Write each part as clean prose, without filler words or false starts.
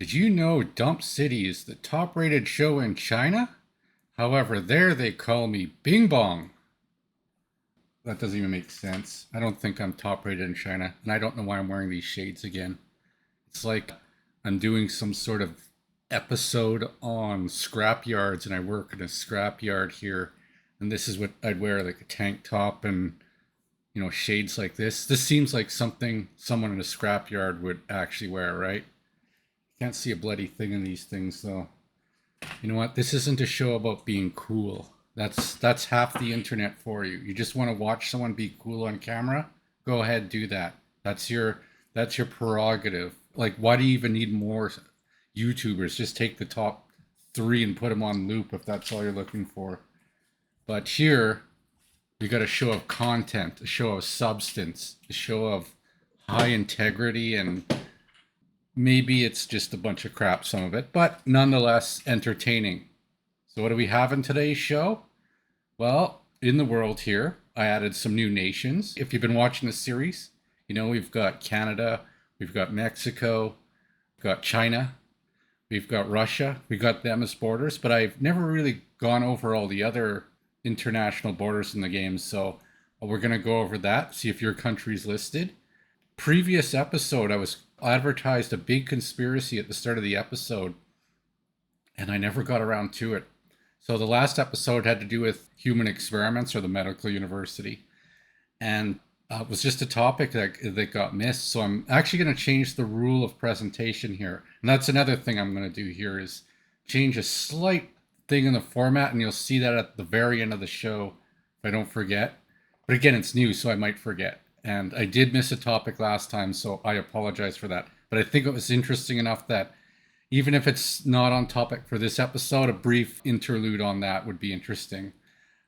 Did you know Dump City is the top rated show in China? However, there they call me Bing Bong. That doesn't even make sense. I don't think I'm top rated in China, and I don't know why I'm wearing these shades again. It's like I'm doing some sort of episode on scrapyards, and I work in a scrapyard here, and this is what I'd wear, like a tank top and shades like this. This seems like something someone in a scrapyard would actually wear, right? Can't see a bloody thing in these things though. You know what? This isn't a show about being cool. That's half the internet for you. You just want to watch someone be cool on camera? Go ahead, do that. That's your that's your prerogative. Like, why do you even need more YouTubers? Just take the top three and put them on loop if that's all you're looking for. But here, you got a show of content, a show of substance, a show of high integrity, and maybe it's just a bunch of crap, some of it, but nonetheless entertaining. So, what do we have in today's show? Well, in the world here, I added some new nations. If you've been watching the series, we've got Canada, we've got Mexico, we've got China, we've got Russia, we've got them as borders, but I've never really gone over all the other international borders in the game. So, we're going to go over that, see if your country's listed. Previous episode, I was advertised a big conspiracy at the start of the episode, and I never got around to it. So the last episode had to do with human experiments or the medical university, and it was just a topic that got missed. So I'm actually going to change the rule of presentation here, and that's another thing I'm going to do here is change a slight thing in the format, and you'll see that at the very end of the show if I don't forget. But again, it's new, so I might forget. And I did miss a topic last time, so I apologize for that. But I think it was interesting enough that even if it's not on topic for this episode, a brief interlude on that would be interesting.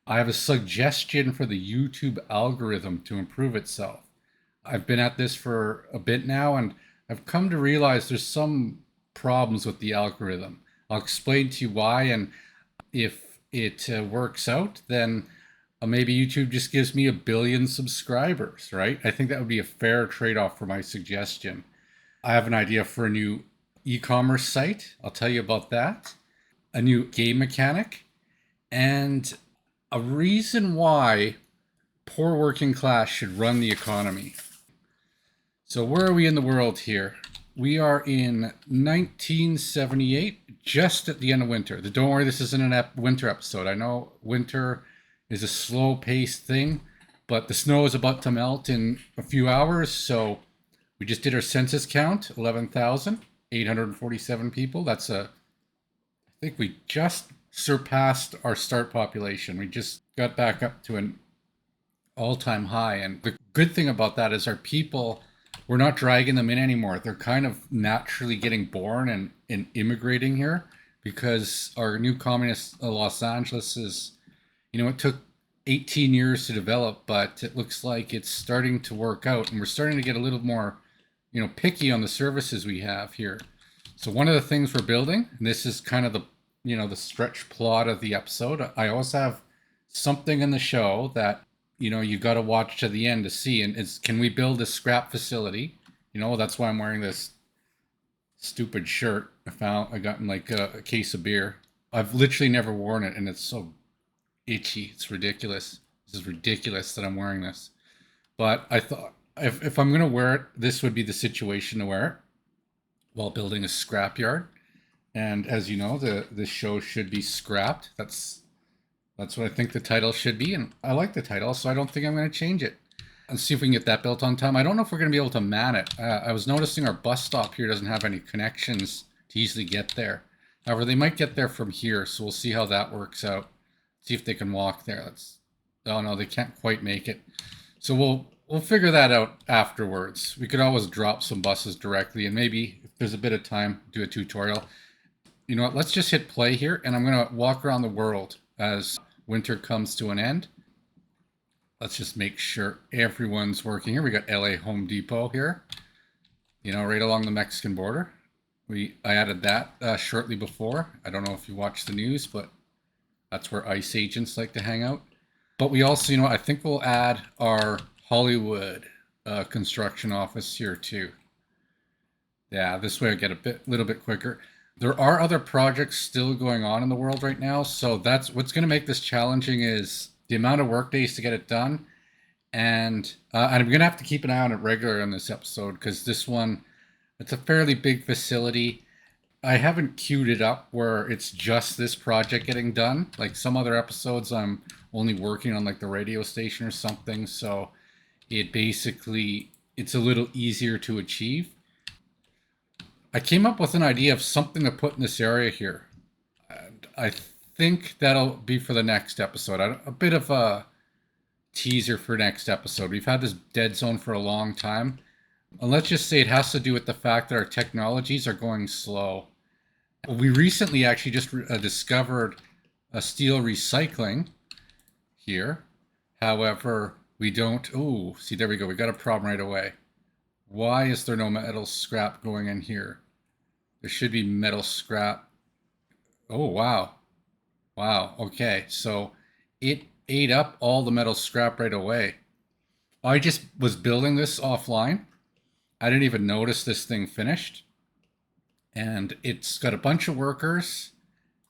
I have a suggestion for the YouTube algorithm to improve itself. I've been at this for a bit now, and I've come to realize there's some problems with the algorithm. I'll explain to you why, and if it works out, then maybe YouTube just gives me 1 billion subscribers, right? I think that would be a fair trade off for my suggestion. I have an idea for a new e commerce site. I'll tell you about that. A new game mechanic, and a reason why poor working class should run the economy. So, where are we in the world here? We are in 1978, just at the end of winter. Don't worry, this isn't an winter episode. I know winter is a slow paced thing, but the snow is about to melt in a few hours. So we just did our census count, 11,847 people. I think we just surpassed our start population. We just got back up to an all time high. And the good thing about that is our people, we're not dragging them in anymore. They're kind of naturally getting born and immigrating here because our new communist Los Angeles is, it took 18 years to develop, but it looks like it's starting to work out, and we're starting to get a little more, picky on the services we have here. So one of the things we're building, and this is kind of the stretch plot of the episode. I always have something in the show that, you got to watch to the end to see, and it's, can we build a scrap facility? That's why I'm wearing this stupid shirt I got in like a case of beer. I've literally never worn it, and it's so itchy. It's ridiculous. This is ridiculous that I'm wearing this. But I thought if I'm going to wear it, this would be the situation to wear it while building a scrapyard. And as you know, the show should be scrapped. That's what I think the title should be. And I like the title, so I don't think I'm going to change it. And see if we can get that built on time. I don't know if we're going to be able to man it. I was noticing our bus stop here doesn't have any connections to easily get there. However, they might get there from here, so we'll see how that works out. See if they can walk there. Oh no, they can't quite make it. So we'll figure that out afterwards. We could always drop some buses directly, and maybe if there's a bit of time, do a tutorial. You know what? Let's just hit play here, and I'm gonna walk around the world as winter comes to an end. Let's just make sure everyone's working here. We got LA Home Depot here. Right along the Mexican border. I added that shortly before. I don't know if you watch the news, but that's where ICE agents like to hang out. But we also, I think we'll add our Hollywood construction office here too. Yeah, this way I get little bit quicker. There are other projects still going on in the world right now, so that's what's going to make this challenging is the amount of work days to get it done, and I'm going to have to keep an eye on it regular in this episode because this one, it's a fairly big facility. I haven't queued it up where it's just this project getting done. Like some other episodes, I'm only working on like the radio station or something, so it's a little easier to achieve. I came up with an idea of something to put in this area here. And I think that'll be for the next episode. A bit of a teaser for next episode. We've had this dead zone for a long time. And let's just say it has to do with the fact that our technologies are going slow. We recently actually just discovered a steel recycling here. However, we don't. Oh, see, there we go. We got a problem right away. Why is there no metal scrap going in here? There should be metal scrap. Oh, wow. Wow. Okay. So it ate up all the metal scrap right away. I just was building this offline. I didn't even notice this thing finished. And it's got a bunch of workers.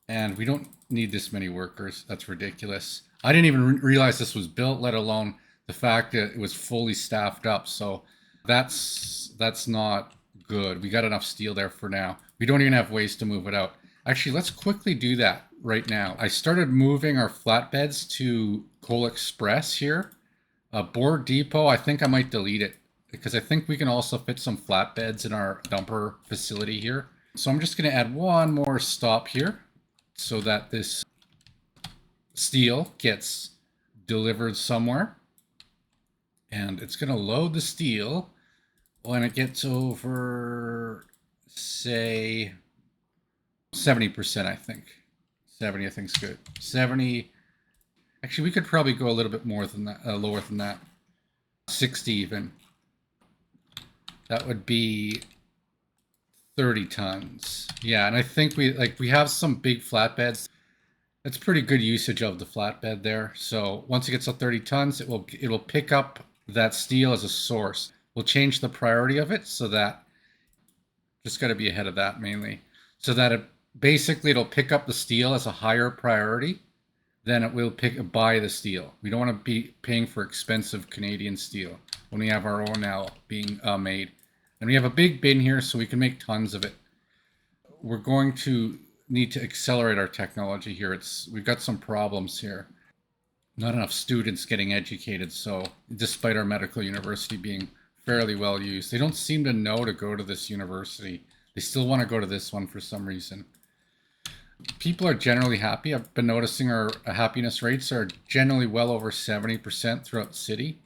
And we don't need this many workers. That's ridiculous. I didn't even realize this was built, let alone the fact that it was fully staffed up. So that's not good. We got enough steel there for now. We don't even have ways to move it out. Actually, let's quickly do that right now. I started moving our flatbeds to Coal Express here. Board Depot, I think I might delete it because I think we can also fit some flatbeds in our dumper facility here. So I'm just going to add one more stop here so that this steel gets delivered somewhere. And it's going to load the steel when it gets over, say, 70%, I think. 70, I think is good. 70. Actually, we could probably go a little bit more than that, lower than that. 60 even. That would be 30 tons. Yeah, and I think we have some big flatbeds. That's pretty good usage of the flatbed there. So once it gets to 30 tons, it'll pick up that steel as a source. We'll change the priority of it so that just got to be ahead of that mainly. So that it'll pick up the steel as a higher priority than it will buy the steel. We don't want to be paying for expensive Canadian steel when we have our own now being made. And we have a big bin here so we can make tons of it. We're going to need to accelerate our technology here. We've got some problems here. Not enough students getting educated, so despite our medical university being fairly well used, they don't seem to know to go to this university. They still want to go to this one for some reason. People are generally happy. I've been noticing our happiness rates are generally well over 70% throughout the city.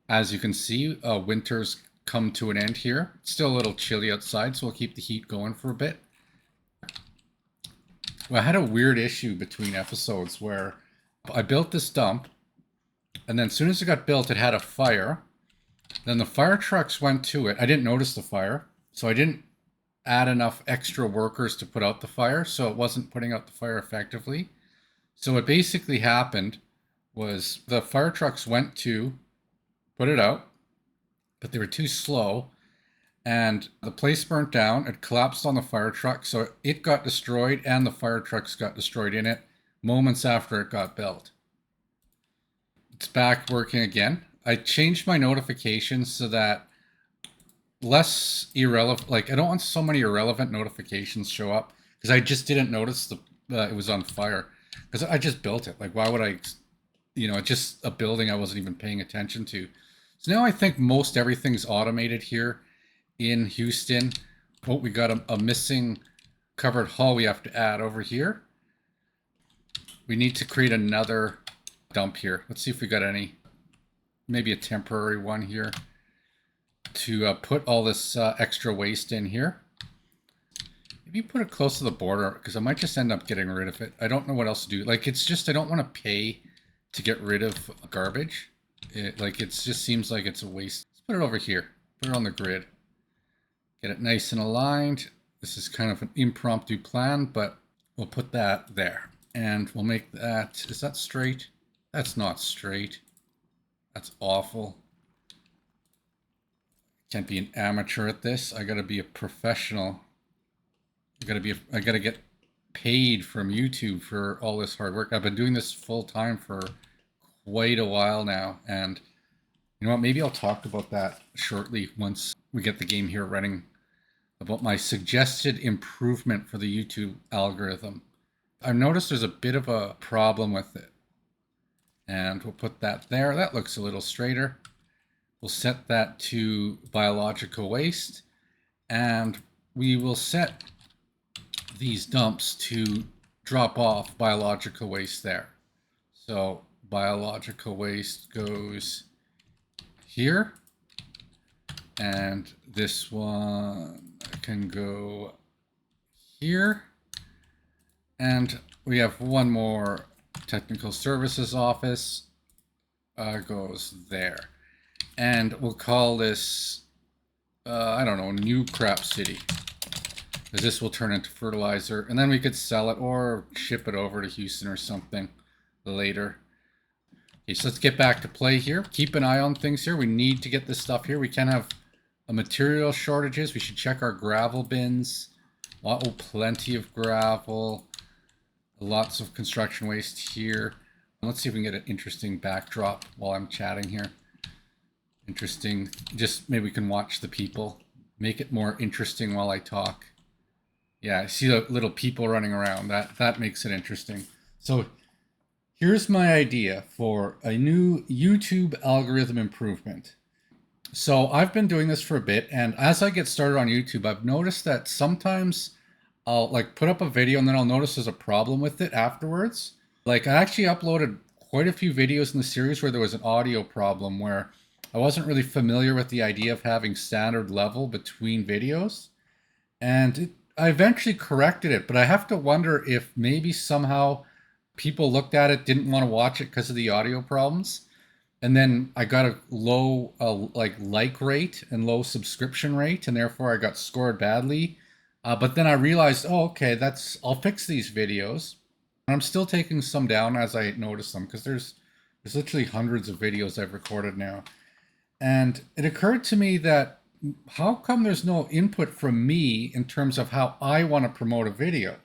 As you can see, winter's come to an end here. It's still a little chilly outside, so we'll keep the heat going for a bit. Well, I had a weird issue between episodes where I built this dump, and then as soon as it got built, it had a fire. Then the fire trucks went to it. I didn't notice the fire, so I didn't add enough extra workers to put out the fire, so it wasn't putting out the fire effectively. So what basically happened was the fire trucks went to put it out, but they were too slow, and the place burnt down. It collapsed on the fire truck, so it got destroyed, and the fire trucks got destroyed in it moments after it got built. It's back working again. I changed my notifications so that less irrelevant, like I don't want so many irrelevant notifications show up because I just didn't notice it was on fire because I just built it. Like, why would I, it's just a building I wasn't even paying attention to. So now I think most everything's automated here in Houston. Oh, we got a missing covered hull we have to add over here. We need to create another dump here. Let's see if we got any, maybe a temporary one here to put all this extra waste in here. Maybe put it close to the border because I might just end up getting rid of it. I don't know what else to do. Like, it's just, I don't want to pay to get rid of garbage. It just seems like it's a waste. Let's put it over here. Put it on the grid. Get it nice and aligned. This is kind of an impromptu plan, but we'll put that there. And we'll make that, is that straight? That's not straight. That's awful. Can't be an amateur at this. I gotta be a professional. I gotta get paid from YouTube for all this hard work. I've been doing this full time for quite a while now, and you know what? Maybe I'll talk about that shortly once we get the game here running, about my suggested improvement for the YouTube algorithm. I've noticed there's a bit of a problem with it, and we'll put that there. That looks a little straighter. We'll set that to biological waste, and we will set these dumps to drop off biological waste there. So biological waste goes here, and this one can go here, and we have one more technical services office goes there, and we'll call this I don't know, New Crap City, because this will turn into fertilizer, and then we could sell it or ship it over to Houston or something later. Okay, so let's get back to play here. Keep an eye on things here. We need to get this stuff here. We can have material shortages. We should check our gravel bins. Plenty of gravel. Lots of construction waste here. Let's see if we can get an interesting backdrop while I'm chatting here. Interesting. Just maybe we can watch the people. Make it more interesting while I talk. Yeah, I see the little people running around. That makes it interesting. So here's my idea for a new YouTube algorithm improvement. So I've been doing this for a bit, and as I get started on YouTube, I've noticed that sometimes I'll like put up a video and then I'll notice there's a problem with it afterwards. Like I actually uploaded quite a few videos in the series where there was an audio problem where I wasn't really familiar with the idea of having standard level between videos. And I eventually corrected it, but I have to wonder if maybe somehow people looked at it, didn't want to watch it because of the audio problems. And then I got a low like rate and low subscription rate, and therefore I got scored badly. But then I realized, oh, okay, I'll fix these videos. And I'm still taking some down as I notice them, because there's literally hundreds of videos I've recorded now. And it occurred to me that how come there's no input from me in terms of how I want to promote a video?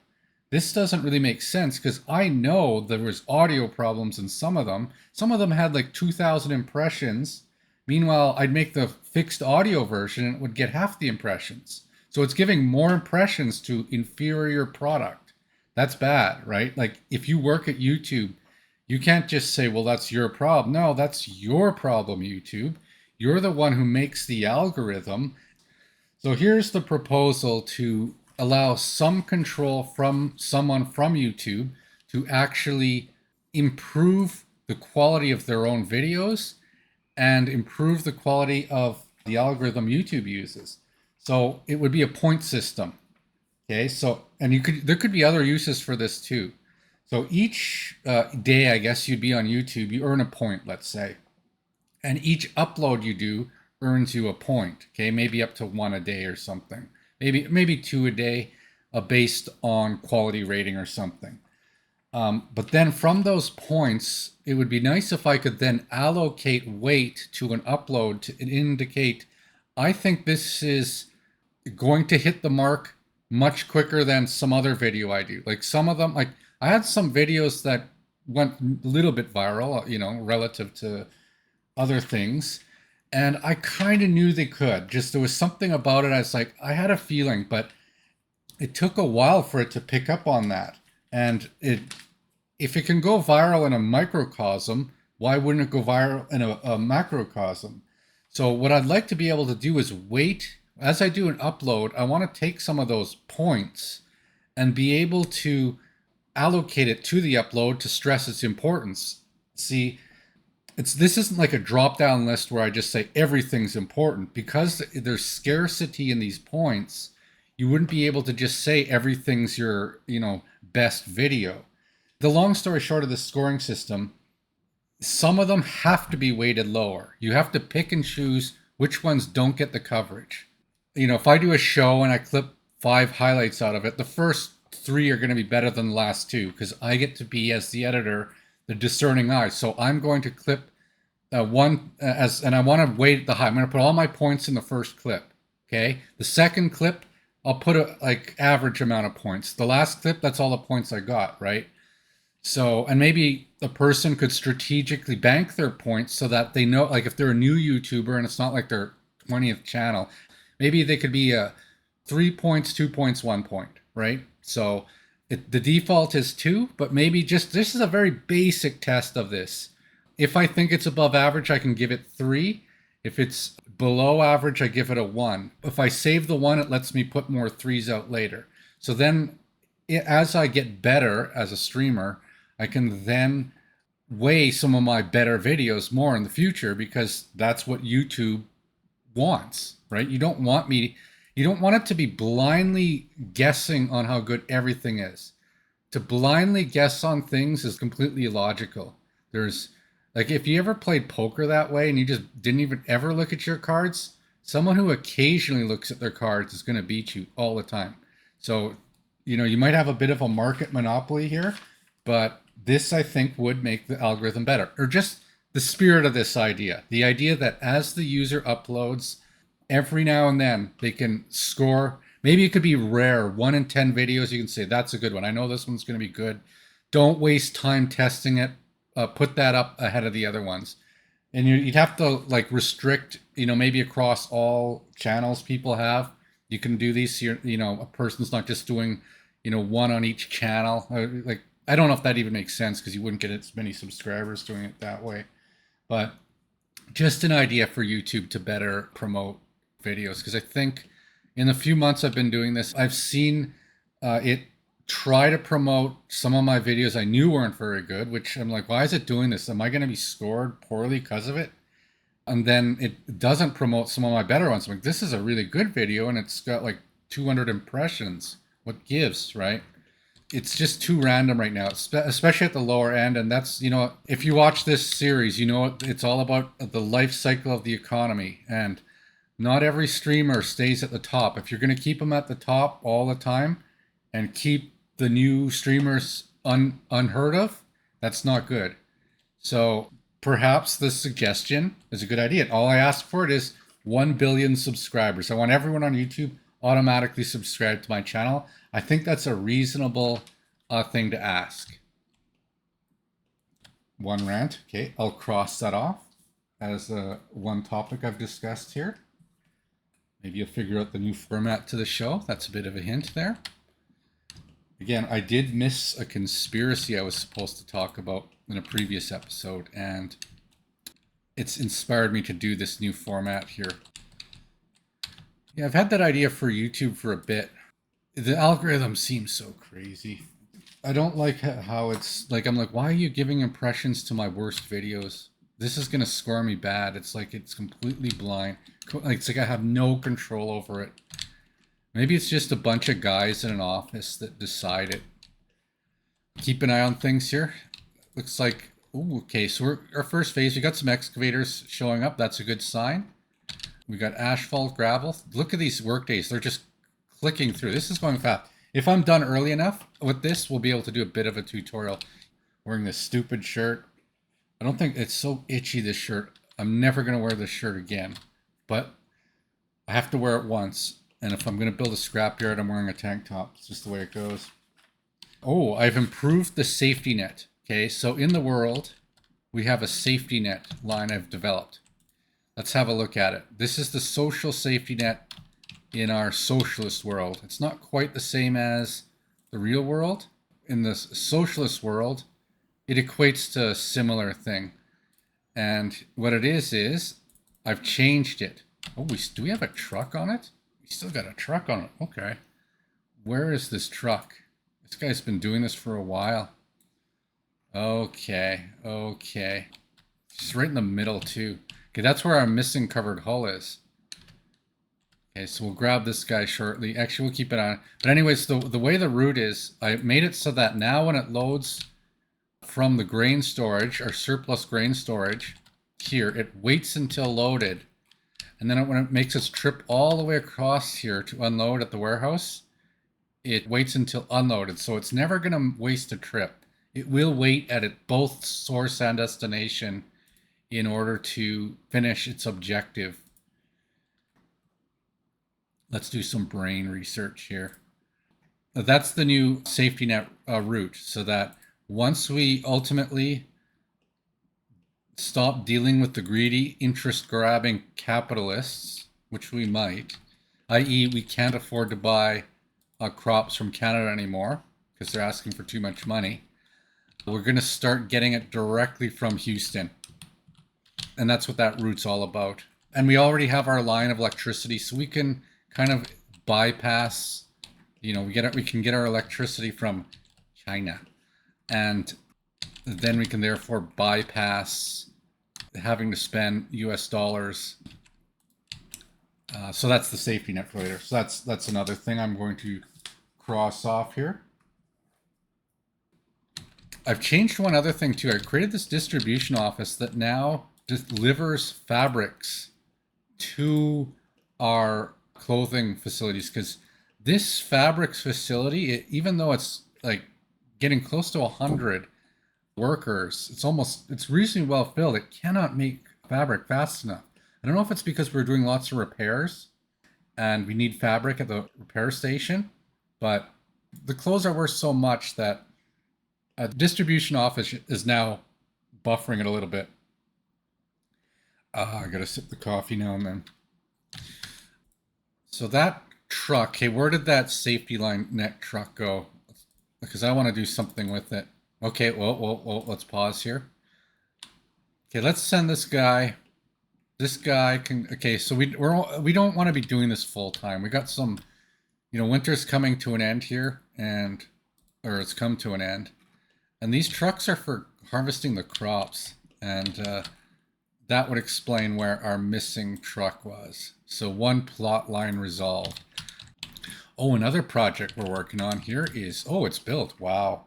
This doesn't really make sense, because I know there was audio problems in some of them. Some of them had like 2,000 impressions. Meanwhile, I'd make the fixed audio version and it would get half the impressions. So it's giving more impressions to inferior product. That's bad, right? Like if you work at YouTube, you can't just say, well, that's your problem. No, that's your problem, YouTube. You're the one who makes the algorithm. So here's the proposal to allow some control from someone from YouTube to actually improve the quality of their own videos and improve the quality of the algorithm YouTube uses. So it would be a point system. Okay, so, and there could be other uses for this too. So each day, I guess you'd be on YouTube, you earn a point, let's say. And each upload you do earns you a point. Okay, maybe up to 1 a day or something. Maybe 2 a day based on quality rating or something. But then from those points, it would be nice if I could then allocate weight to an upload to indicate, I think this is going to hit the mark much quicker than some other video I do. Like some of them, like I had some videos that went a little bit viral, you know, relative to other things. And I kind of knew they could. Just there was something about it. I was like, I had a feeling, but it took a while for it to pick up on that. And if it can go viral in a microcosm, why wouldn't it go viral in a macrocosm? So what I'd like to be able to do is wait. As I do an upload, I want to take some of those points and be able to allocate it to the upload to stress its importance. See, this isn't like a drop-down list where I just say everything's important. Because there's scarcity in these points, you wouldn't be able to just say everything's your, best video. The long story short of this scoring system, some of them have to be weighted lower. You have to pick and choose which ones don't get the coverage. If I do a show and I clip 5 highlights out of it, the first 3 are going to be better than the last 2, because I get to be, as the editor, the discerning eye. So I'm going to clip and I want to weight the high. I'm going to put all my points in the first clip. Okay. The second clip, I'll put a like average amount of points. The last clip, that's all the points I got, right? So, and maybe the person could strategically bank their points so that they know, like if they're a new YouTuber and it's not like their 20th channel, maybe they could be 3 points, 2 points, 1 point, right? So the default is two, but maybe just this is a very basic test of this. If I think it's above average, I can give it three. If it's below average, I give it a one. If I save the one, it lets me put more threes out later. So then as I get better as a streamer, I can then weigh some of my better videos more in the future because that's what YouTube wants, right? You don't want it to be blindly guessing on how good everything is. To blindly guess on things is completely illogical. There's like if you ever played poker that way and you just didn't even ever look at your cards, someone who occasionally looks at their cards is going to beat you all the time. So, you might have a bit of a market monopoly here, but this I think would make the algorithm better. Or just the spirit of this idea. The idea that as the user uploads, every now and then they can score. Maybe it could be rare. 1 in 10 videos, you can say, that's a good one. I know this one's going to be good. Don't waste time testing it. Put that up ahead of the other ones. And you'd have to like restrict, maybe across all channels people have. You can do these, a person's not just doing, one on each channel. Like, I don't know if that even makes sense because you wouldn't get as many subscribers doing it that way. But just an idea for YouTube to better promote videos, because I think in the few months I've been doing this, I've seen it try to promote some of my videos I knew weren't very good, which I'm like, why is it doing this? Am I going to be scored poorly because of it? And then it doesn't promote some of my better ones. I'm like, this is a really good video and it's got like 200 impressions. What gives, right? It's just too random right now, especially at the lower end. And that's, if you watch this series, it's all about the life cycle of the economy. And not every streamer stays at the top. If you're going to keep them at the top all the time and keep the new streamers unheard of, that's not good. So perhaps this suggestion is a good idea. All I ask for it is 1 billion subscribers. I want everyone on YouTube automatically subscribe to my channel. I think that's a reasonable thing to ask. One rant. Okay, I'll cross that off as one topic I've discussed here. Maybe you'll figure out the new format to the show. That's a bit of a hint there. Again, I did miss a conspiracy I was supposed to talk about in a previous episode, and it's inspired me to do this new format here. Yeah, I've had that idea for YouTube for a bit. The algorithm seems so crazy. I don't like how it's like, I'm like, why are you giving impressions to my worst videos? This is going to score me bad. It's like it's completely blind. It's like I have no control over it. Maybe it's just a bunch of guys in an office that decide it. Keep an eye on things here. Looks like, ooh, okay, so our first phase, we got some excavators showing up. That's a good sign. We got asphalt, gravel. Look at these work days. They're just clicking through. This is going fast. If I'm done early enough with this, we'll be able to do a bit of a tutorial. Wearing this stupid shirt. I don't think it's so itchy, this shirt. I'm never going to wear this shirt again. But I have to wear it once. And if I'm going to build a scrapyard, I'm wearing a tank top. It's just the way it goes. Oh, I've improved the safety net. Okay, so in the world, we have a safety net line I've developed. Let's have a look at it. This is the social safety net in our socialist world. It's not quite the same as the real world. In the socialist world, it equates to a similar thing. And what it is I've changed it. Oh, do we have a truck on it? We still got a truck on it. Okay. Where is this truck? This guy's been doing this for a while. Okay. It's right in the middle too. Okay, that's where our missing covered hull is. Okay, so we'll grab this guy shortly. Actually, we'll keep it on. But anyways, the way the route is, I made it so that now when it loads from the grain storage, or surplus grain storage, here, it waits until loaded. And then when it makes its trip all the way across here to unload at the warehouse, it waits until unloaded. So it's never going to waste a trip. It will wait at both source and destination in order to finish its objective. Let's do some brain research here. That's the new safety net route, so that once we ultimately stop dealing with the greedy, interest-grabbing capitalists, which we might, i.e. we can't afford to buy crops from Canada anymore because they're asking for too much money, we're going to start getting it directly from Houston. And that's what that route's all about. And we already have our line of electricity, so we can kind of bypass, we can get our electricity from China. And then we can therefore bypass having to spend US dollars. So that's the safety net for later. So that's another thing I'm going to cross off here. I've changed one other thing too. I created this distribution office that now delivers fabrics to our clothing facilities, because this fabrics facility, even though it's like getting close to 100 workers, it's reasonably well filled. It cannot make fabric fast enough. I don't know if it's because we're doing lots of repairs and we need fabric at the repair station, but the clothes are worth so much that a distribution office is now buffering it a little bit. I gotta sip the coffee now and then. So that truck, hey, where did that safety line net truck go? Because I want to do something with it. Okay, well, let's pause here. Okay, let's send this guy. This guy can. Okay, so we don't want to be doing this full time. We got some, winter's coming to an end here, or it's come to an end, and these trucks are for harvesting the crops, and that would explain where our missing truck was. So one plot line resolved. Oh, another project we're working on here is, it's built. Wow,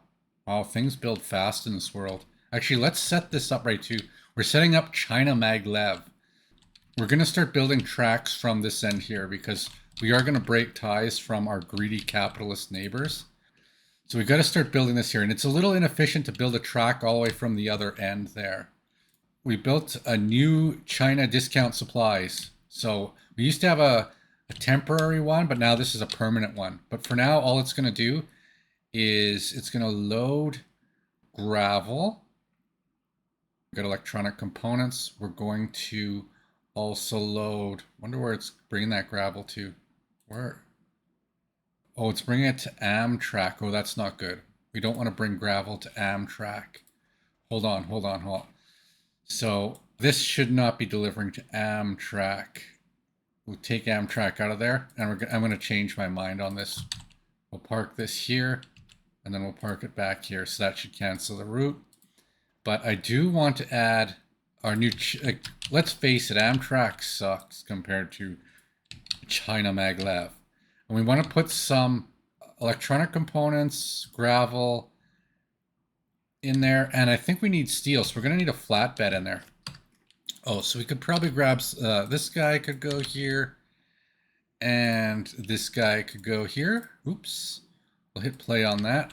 things build fast in this world. Actually, let's set this up right too. We're setting up China Maglev. We're going to start building tracks from this end here because we are going to break ties from our greedy capitalist neighbors. So we've got to start building this here. And it's a little inefficient to build a track all the way from the other end there. We built a new China discount supplies. So we used to have a temporary one, but now this is a permanent one. But for now, all it's going to do is it's going to load gravel. We've got electronic components. We're going to also load, wonder where it's bringing that gravel to. Where? Oh, it's bringing it to Amtrak. Oh, that's not good. We don't want to bring gravel to Amtrak. Hold on. So this should not be delivering to Amtrak. We'll take Amtrak out of there, and I'm going to change my mind on this. We'll park this here, and then we'll park it back here. So that should cancel the route. But I do want to add our new, let's face it, Amtrak sucks compared to China Maglev. And we want to put some electronic components, gravel in there. And I think we need steel. So we're going to need a flatbed in there. Oh, so we could probably grab, this guy could go here. And this guy could go here. Oops. We'll hit play on that.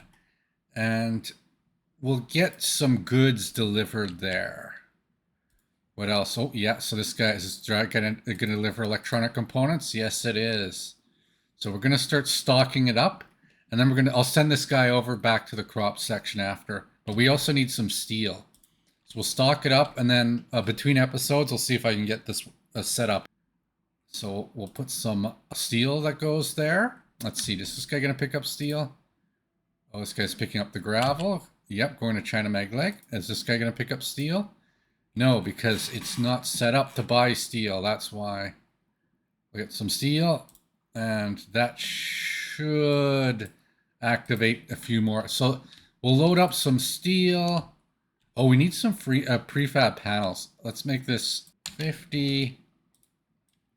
And we'll get some goods delivered there. What else? Oh, yeah. So this guy is going to deliver electronic components. Yes, it is. So we're going to start stocking it up, and then I'll send this guy over back to the crop section after. But we also need some steel. So we'll stock it up, and then between episodes, I'll see if I can get this set up. So we'll put some steel that goes there. Let's see. Is this guy going to pick up steel? Oh, this guy's picking up the gravel. Yep, going to China Maglev. Is this guy going to pick up steel? No, because it's not set up to buy steel. That's why. We'll get some steel, and that should activate a few more. So we'll load up some steel. Oh, we need some prefab panels. Let's make this 50,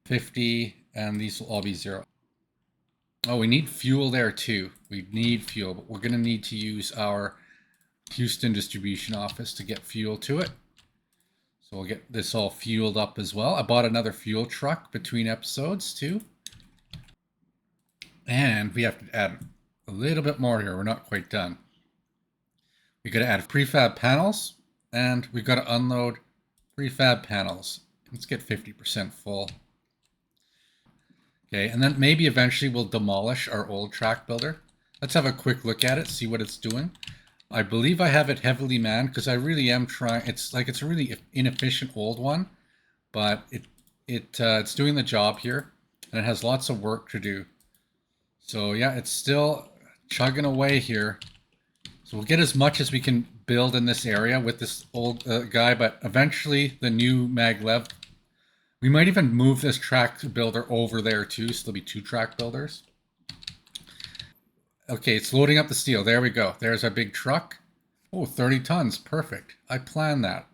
50, and these will all be 0. Oh, we need fuel there too. We need fuel, but we're going to need to use our Houston distribution office to get fuel to it. So we'll get this all fueled up as well. I bought another fuel truck between episodes too. And we have to add a little bit more here. We're not quite done. We got to add prefab panels, and we've got to unload Prefab panels. Let's get 50% full. Okay, and then maybe eventually we'll demolish our old track builder. Let's have a quick look at it, see what it's doing. I believe I have it heavily manned because I really am trying. It's a really inefficient old one, but it's doing the job here, and it has lots of work to do. So yeah, it's still chugging away here. So we'll get as much as we can build in this area with this old guy, but eventually the new Maglev, we might even move this track builder over there too, so there'll be 2 track builders. Okay, it's loading up the steel. There we go. There's our big truck. Oh, 30 tons. Perfect. I planned that.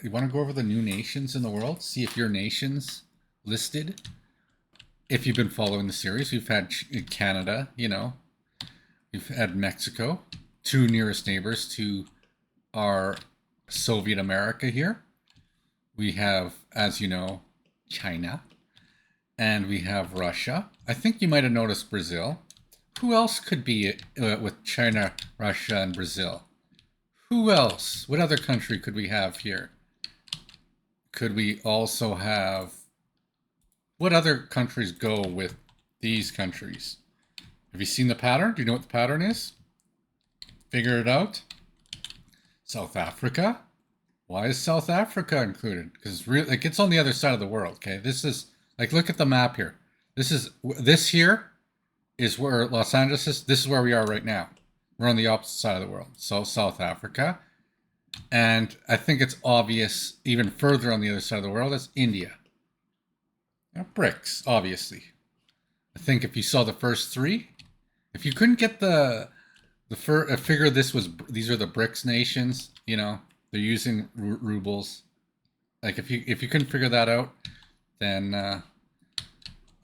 You want to go over the new nations in the world? See if your nation's listed. If you've been following the series, we've had Canada, you know. We've had Mexico, 2 nearest neighbors to our Soviet America here. We have, as you know, China. And we have Russia. I think you might have noticed Brazil. Who else could be with China, Russia, and Brazil? Who else? What other country could we have here? Could we also have... What other countries go with these countries? Have you seen the pattern? Do you know what the pattern is? Figure it out. South Africa. Why is South Africa included? Because really, like, it's on the other side of the world. Okay, this is like, look at the map here. This here is where Los Angeles is. This is where we are right now. We're on the opposite side of the world. So South Africa, and I think it's obvious even further on the other side of the world is India. You know, BRICS, obviously. I think if you saw the first 3, if you couldn't get figure these are the BRICS nations. You know, they're using rubles. Like if you couldn't figure that out, then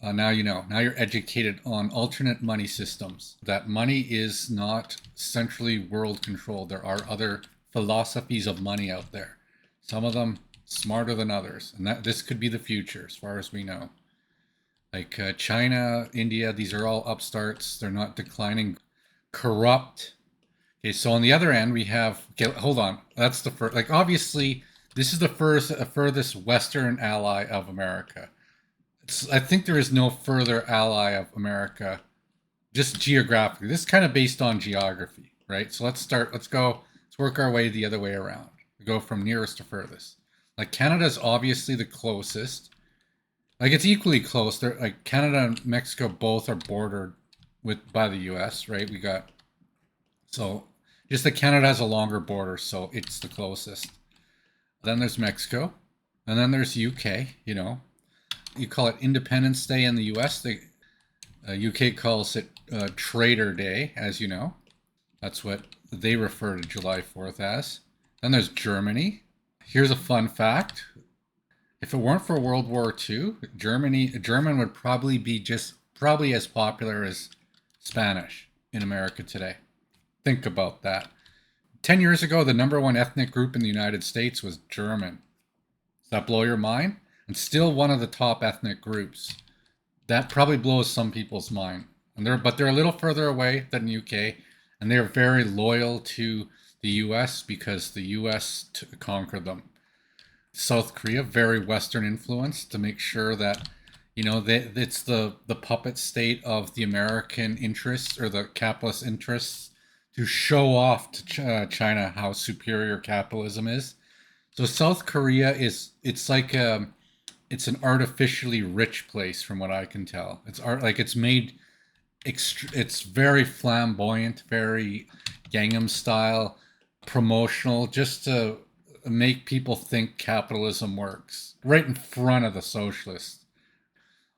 now you know. Now you're educated on alternate money systems. That money is not centrally world controlled. There are other philosophies of money out there. Some of them smarter than others, and this could be the future, as far as we know. Like China, India, these are all upstarts. They're not declining. Corrupt. Okay, so on the other end we have. Okay, hold on. That's the first. Like obviously, this is the furthest Western ally of America. I think there is no further ally of America, just geographically. This is kind of based on geography, right? So let's work our way the other way around. We go from nearest to furthest. Like Canada's obviously the closest. Like it's equally close. They're like Canada and Mexico both are bordered by the US, right? So just that Canada has a longer border, so it's the closest. Then there's Mexico, and then there's UK, you know. You call it Independence Day in the US. The UK calls it Trader Day, as you know. That's what they refer to July 4th as. Then there's Germany. Here's a fun fact. If it weren't for World War II, German would probably be probably as popular as Spanish in America today. Think about that. 10 years ago, the #1 ethnic group in the United States was German. Does that blow your mind? And still one of the top ethnic groups. That probably blows some people's mind. But they're a little further away than UK, and they're very loyal to the US because the US conquered them. South Korea, very Western influenced, to make sure that, you know, it's the puppet state of the American interests or the capitalist interests to show off to China how superior capitalism is. So South Korea it's an artificially rich place, from what I can tell. It's very flamboyant, very Gangnam style, promotional, just to make people think capitalism works right in front of the socialists.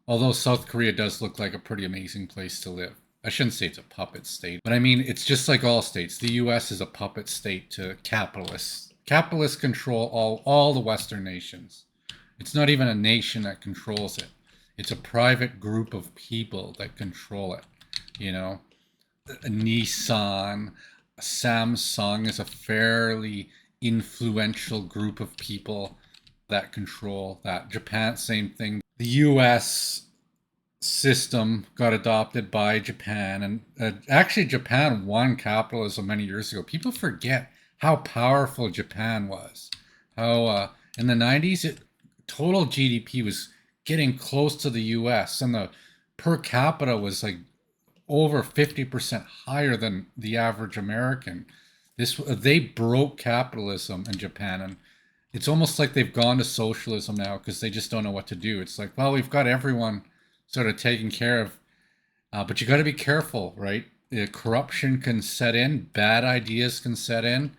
Although South Korea does look like a pretty amazing place to live. I shouldn't say it's a puppet state, but I mean, it's just like all states. The US is a puppet state to capitalists. Capitalists control all the Western nations. It's not even a nation that controls it. It's a private group of people that control it. You know, Nissan, Samsung is a fairly influential group of people that control that. Japan, same thing. The US system got adopted by Japan, and actually Japan won capitalism many years ago. People forget how powerful Japan was. how in the 90s, total GDP was getting close to the US, and the per capita was like over 50% higher than the average American. They broke capitalism in Japan, and it's almost like they've gone to socialism now because they just don't know what to do. It's like, well, we've got everyone sort of taken care of, but you got to be careful, right? Corruption can set in, bad ideas can set in,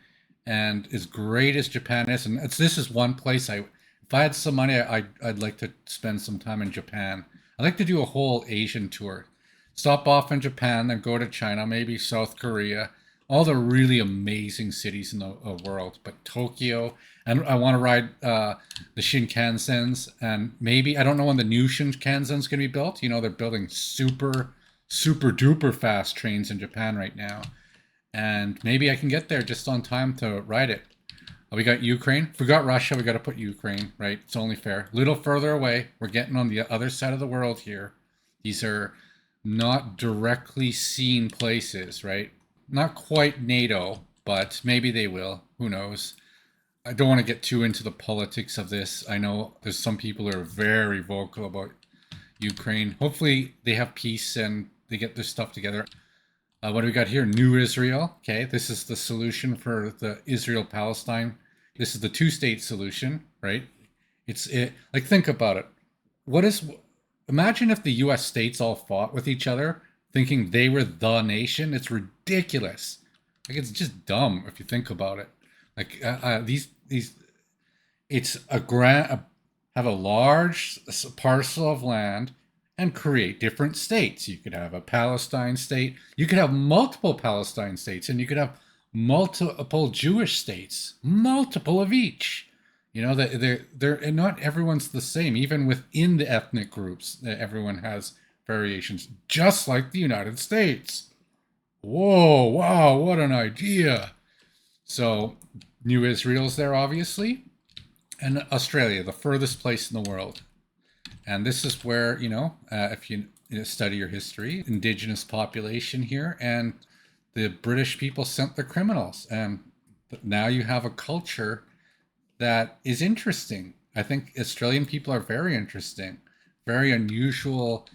and as great as Japan is, and this is one place if I had some money, I'd like to spend some time in Japan. I'd like to do a whole Asian tour, stop off in Japan, then go to China, maybe South Korea, all the really amazing cities in the world. But Tokyo, and I want to ride the Shinkansens, and maybe I don't know when the new Shinkansen's going to be built. You know, they're building super duper fast trains in Japan right now, and maybe I can get there just on time to ride it. We got Ukraine. If we got Russia, we got to put Ukraine, right? It's only fair. A little further away. We're getting on the other side of the world here. These are not directly seen places, right? Not quite NATO, but maybe they will. Who knows? I don't want to get too into the politics of this. I know there's some people who are very vocal about Ukraine. Hopefully they have peace and they get their stuff together. What do we got here? New Israel. Okay, this is the solution for the Israel-Palestine. This is the two-state solution, right? Like, think about it. What is Imagine if the U.S. states all fought with each other, thinking they were the nation. It's ridiculous. Like, it's just dumb if you think about it. Like these, it's a grant. Have a large parcel of land and create different states. You could have a Palestine state. You could have multiple Palestine states, and you could have multiple Jewish states, multiple of each. You know, they're not everyone's the same. Even within the ethnic groups, everyone has variations, just like the United States. Whoa, wow, what an idea! So, New Israel's there, obviously, and Australia, the furthest place in the world. And this is where, if you study your history, indigenous population here, and the British people sent the criminals. And now you have a culture that is interesting. I think Australian people are very interesting, very unusual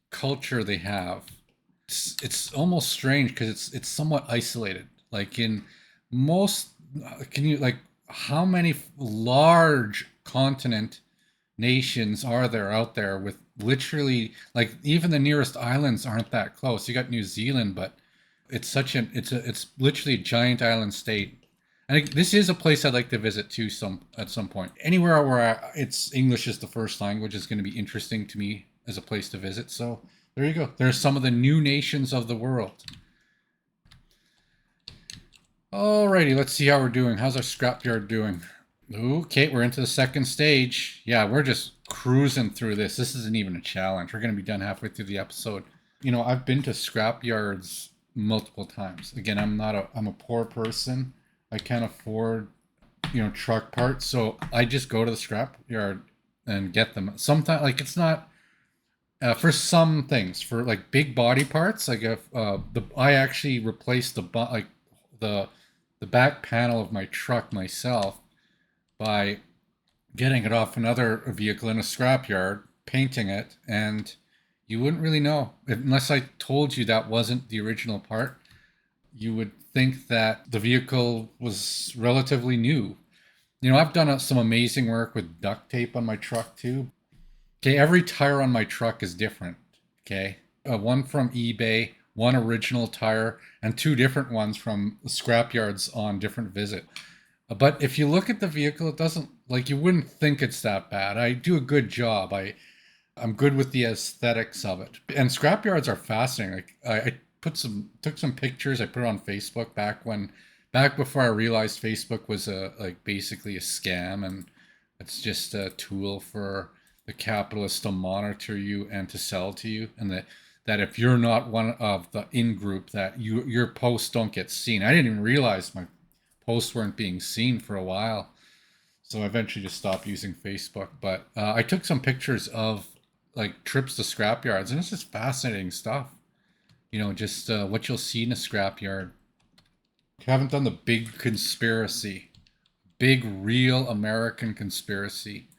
culture they have. It's almost strange because it's somewhat isolated. Like in most, can you like how many large continent nations are there out there with literally like even the nearest islands aren't that close. You got New Zealand, but it's literally a giant island state. I think this is a place I'd like to visit too at some point. Anywhere where it's English is the first language is going to be interesting to me as a place to visit. So there you go. There's some of the new nations of the world. Alrighty, let's see how we're doing. How's our scrapyard doing? Okay, we're into the second stage. Yeah, we're just cruising through this. This isn't even a challenge. We're going to be done halfway through the episode. You know, I've been to scrapyards multiple times. Again, I'm a poor person. I can't afford, truck parts. So I just go to the scrapyard and get them. Sometimes, like, it's not, for some things, for like big body parts, like if I actually replaced the back panel of my truck myself by getting it off another vehicle in a scrapyard, painting it, and you wouldn't really know unless I told you that wasn't the original part. You would think that the vehicle was relatively new. You know, I've done some amazing work with duct tape on my truck too. Okay, every tire on my truck is different. Okay, one from eBay, one original tire, and two different ones from scrapyards on different visit. But if you look at the vehicle, it doesn't like you wouldn't think it's that bad. I do a good job. I'm good with the aesthetics of it. And scrapyards are fascinating. Like I took some pictures. I put it on Facebook back before I realized Facebook was basically a scam, and it's just a tool for the capitalists to monitor you and to sell to you, and that if you're not one of the in group, that your posts don't get seen. I didn't even realize my posts weren't being seen for a while, so I eventually just stopped using Facebook. But I took some pictures of like trips to scrapyards, and it's just fascinating stuff. Just what you'll see in a scrapyard. I haven't done the big big, real American conspiracy.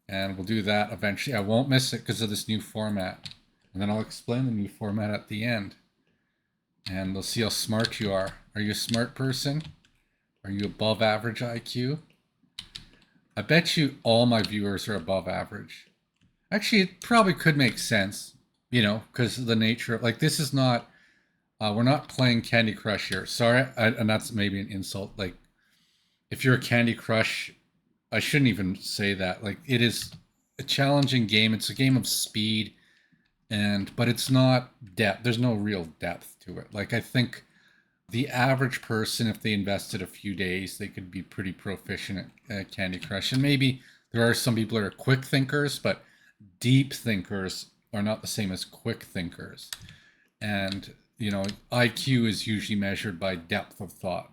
And we'll do that eventually. I won't miss it because of this new format. And then I'll explain the new format at the end. And we'll see how smart you are. Are you a smart person? Are you above average IQ? I bet you all my viewers are above average. Actually, it probably could make sense, because of the nature of, like, this is not, we're not playing Candy Crush here. Sorry, and that's maybe an insult. Like, if you're a Candy Crush, I shouldn't even say that. Like, it is a challenging game. It's a game of speed, but it's not depth. There's no real depth to it. Like, I think the average person, if they invested a few days, they could be pretty proficient at Candy Crush. And maybe there are some people that are quick thinkers, but deep thinkers are not the same as quick thinkers. And, IQ is usually measured by depth of thought.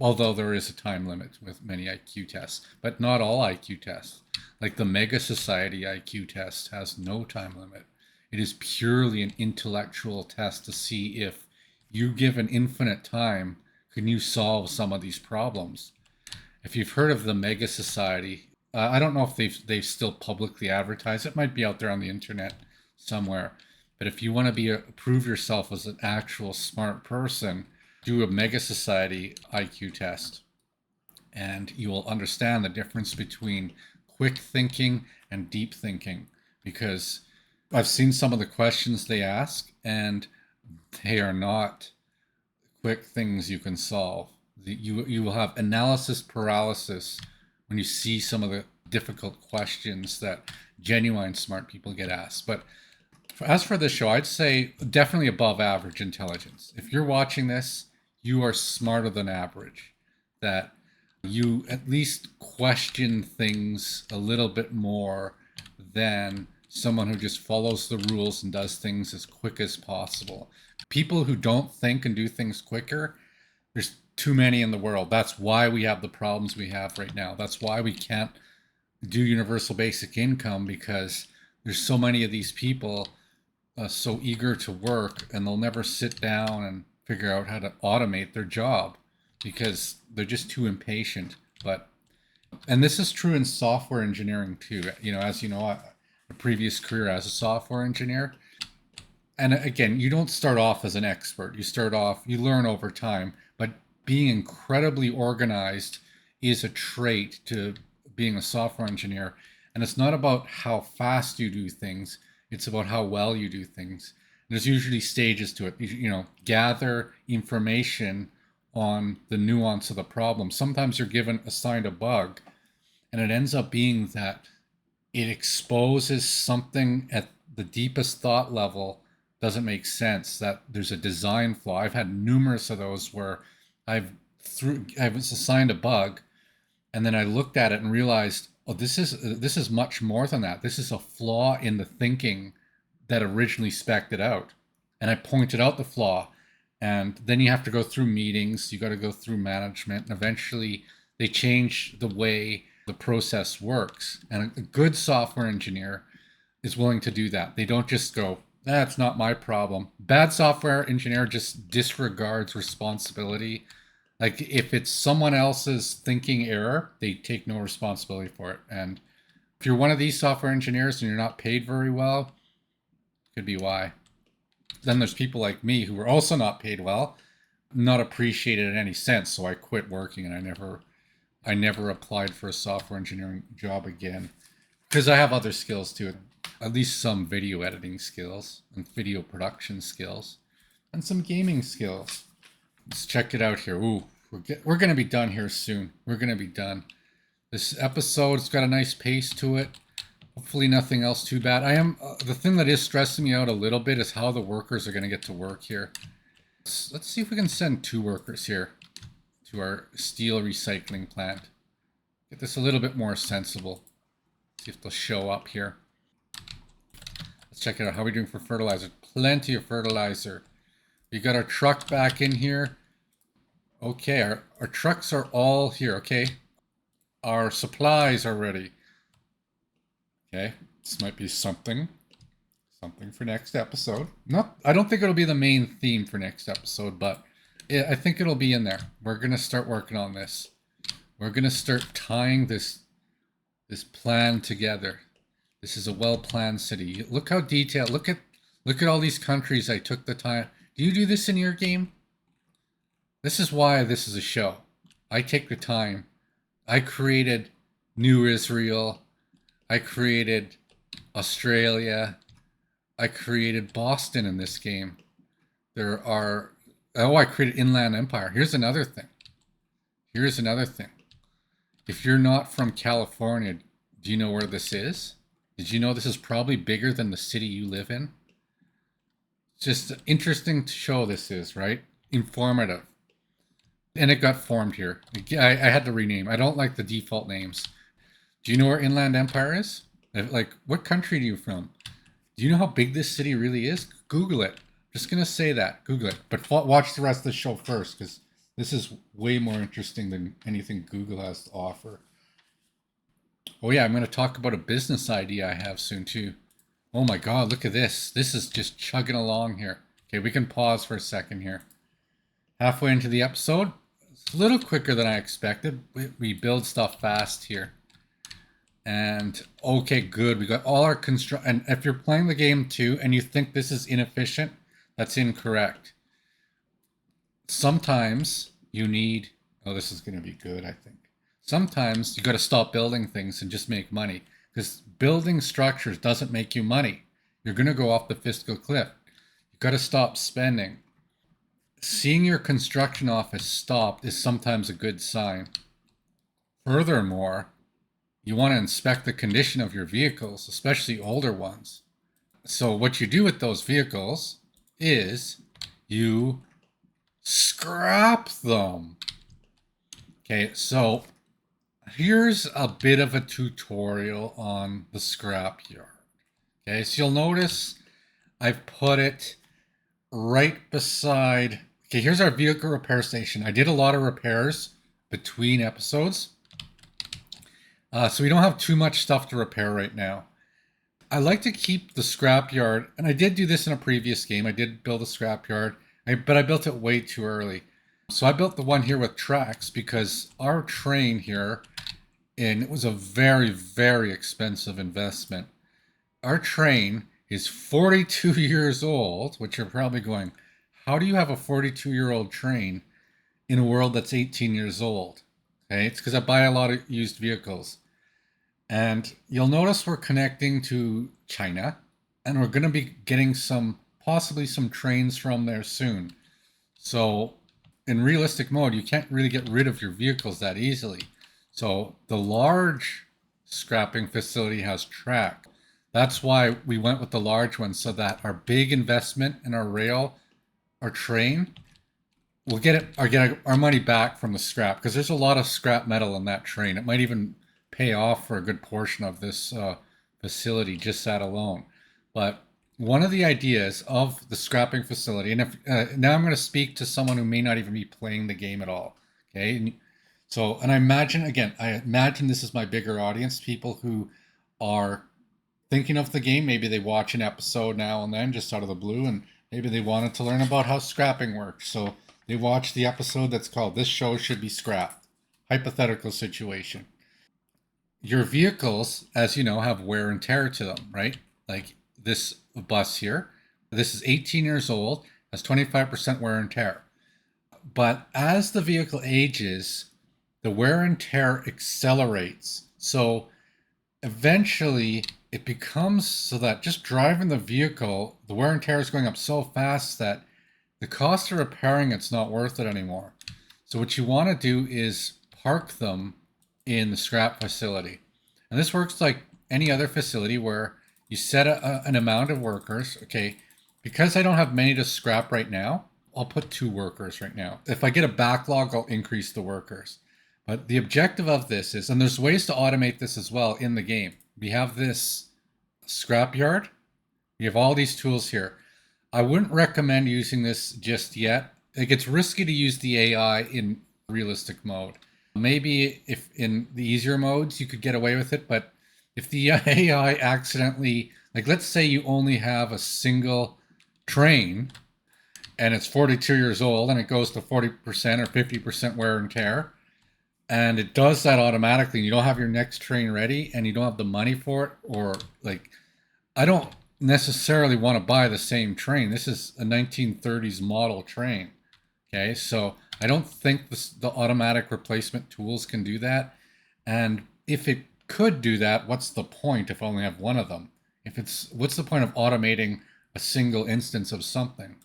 Although there is a time limit with many IQ tests, but not all IQ tests. Like the Mega Society IQ test has no time limit. It is purely an intellectual test to see if you given infinite time, can you solve some of these problems? If you've heard of the Mega Society, I don't know if they've still publicly advertised. It might be out there on the internet somewhere. But if you want to prove yourself as an actual smart person, do a Mega Society IQ test, and you will understand the difference between quick thinking and deep thinking. Because I've seen some of the questions they ask, and they are not quick things you can solve. You will have analysis paralysis when you see some of the difficult questions that genuine smart people get asked. But as for this show, I'd say definitely above average intelligence. If you're watching this, you are smarter than average. That you at least question things a little bit more than someone who just follows the rules and does things as quick as possible. People who don't think and do things quicker, there's too many in the world. That's why we have the problems we have right now. That's why we can't do universal basic income, because there's so many of these people so eager to work, and they'll never sit down and figure out how to automate their job because they're just too impatient. And this is true in software engineering too. As you know, a previous career as a software engineer. And again, you don't start off as an expert. You learn over time, but being incredibly organized is a trait to being a software engineer. And it's not about how fast you do things. It's about how well you do things. There's usually stages to it. Gather information on the nuance of the problem. Sometimes you're assigned a bug, and it ends up being that it exposes something at the deepest thought level doesn't make sense, that there's a design flaw. I've had numerous of those where I was assigned a bug, and then I looked at it and realized, oh, this is much more than that. This is a flaw in the thinking that originally spec'd it out. And I pointed out the flaw. And then you have to go through meetings, you got to go through management, and eventually they change the way the process works. And a good software engineer is willing to do that. They don't just go, that's not my problem. Bad software engineer just disregards responsibility. Like, if it's someone else's thinking error, they take no responsibility for it. And if you're one of these software engineers and you're not paid very well, could be why. Then there's people like me who are also not paid well, not appreciated in any sense. So I quit working, and I never applied for a software engineering job again, because I have other skills too, at least some video editing skills and video production skills and some gaming skills. Let's check it out here. Ooh, we're going to be done here soon. We're going to be done. This episode's got a nice pace to it. Hopefully nothing else too bad. The thing that is stressing me out a little bit is how the workers are going to get to work here. Let's see if we can send 2 workers here to our steel recycling plant. Get this a little bit more sensible. See if they'll show up here. Let's check it out. How are we doing for fertilizer? Plenty of fertilizer. We got our truck back in here. Okay, our trucks are all here. Okay, our supplies are ready. Okay, this might be something for next episode. I don't think it'll be the main theme for next episode, but I think it'll be in there. We're gonna start working on this. We're going to start tying this plan together. This is a well-planned city. Look how detailed. Look at all these countries I took the time. Do you do this in your game? This is why this is a show. I take the time. I created New Israel. I created Australia. I created Boston in this game. I created Inland Empire. Here's another thing. If you're not from California, do you know where this is? Did you know this is probably bigger than the city you live in? It's just interesting to show this is, right? Informative. And it got formed here. I had to rename. I don't like the default names. Do you know where Inland Empire is? Like, what country are you from? Do you know how big this city really is? Google it. Just going to say that. Google it. But watch the rest of the show first, because this is way more interesting than anything Google has to offer. Oh yeah, I'm going to talk about a business idea I have soon too. Oh my God, look at this. This is just chugging along here. Okay, we can pause for a second here. Halfway into the episode. It's a little quicker than I expected. We build stuff fast here. And okay, good. We got all our and if you're playing the game too and you think this is inefficient, that's incorrect. Sometimes you need, oh, this is going to be good, I think. Sometimes you got to stop building things and just make money, because building structures doesn't make you money. You're going to go off the fiscal cliff. You got to stop spending. Seeing your construction office stopped is sometimes a good sign. Furthermore, you want to inspect the condition of your vehicles, especially older ones. So what you do with those vehicles is you scrap them. Okay, so here's a bit of a tutorial on the scrapyard. Okay, so you'll notice I've put it right beside. Okay, here's our vehicle repair station. I did a lot of repairs between episodes, so we don't have too much stuff to repair right now. I like to keep the scrapyard, and I did do this in a previous game. I did build a scrapyard, but I built it way too early. So I built the one here with tracks because our train here, and it was a very, very expensive investment. Our train is 42 years old, which you're probably going, how do you have a 42-year-old train in a world that's 18 years old? Okay, it's because I buy a lot of used vehicles. And you'll notice we're connecting to China, and we're going to be getting possibly some trains from there soon. So in realistic mode, you can't really get rid of your vehicles that easily. So the large scrapping facility has track. That's why we went with the large one, so that our big investment in our rail, our train, we'll get our money back from the scrap, because there's a lot of scrap metal in that train. It might even pay off for a good portion of this facility, just that alone. But one of the ideas of the scrapping facility, and if now I'm going to speak to someone who may not even be playing the game at all. Okay, and I imagine this is my bigger audience, people who are thinking of the game. Maybe they watch an episode now and then just out of the blue, and maybe they wanted to learn about how scrapping works. So they watch the episode that's called "This Show Should Be Scrapped." Hypothetical situation. Your vehicles, as you know, have wear and tear to them, right? Like this bus here. This is 18 years old, has 25% wear and tear. But as the vehicle ages, the wear and tear accelerates. So eventually it becomes so that just driving the vehicle, the wear and tear is going up so fast that the cost of repairing it's not worth it anymore. So what you want to do is park them in the scrap facility. And this works like any other facility where you set an amount of workers. Okay, because I don't have many to scrap right now, I'll put 2 workers right now. If I get a backlog, I'll increase the workers. But the objective of this is, and there's ways to automate this as well in the game. We have this scrapyard. We have all these tools here. I wouldn't recommend using this just yet. Like, it's risky to use the AI in realistic mode. Maybe if in the easier modes you could get away with it, but if the AI accidentally, like let's say you only have a single train and it's 42 years old and it goes to 40% or 50% wear and tear, and it does that automatically. You don't have your next train ready and you don't have the money for it, or like, I don't necessarily want to buy the same train. This is a 1930s model train. Okay, so I don't think the automatic replacement tools can do that. And if it could do that, what's the point if I only have one of them? If it's, what's the point of automating a single instance of something?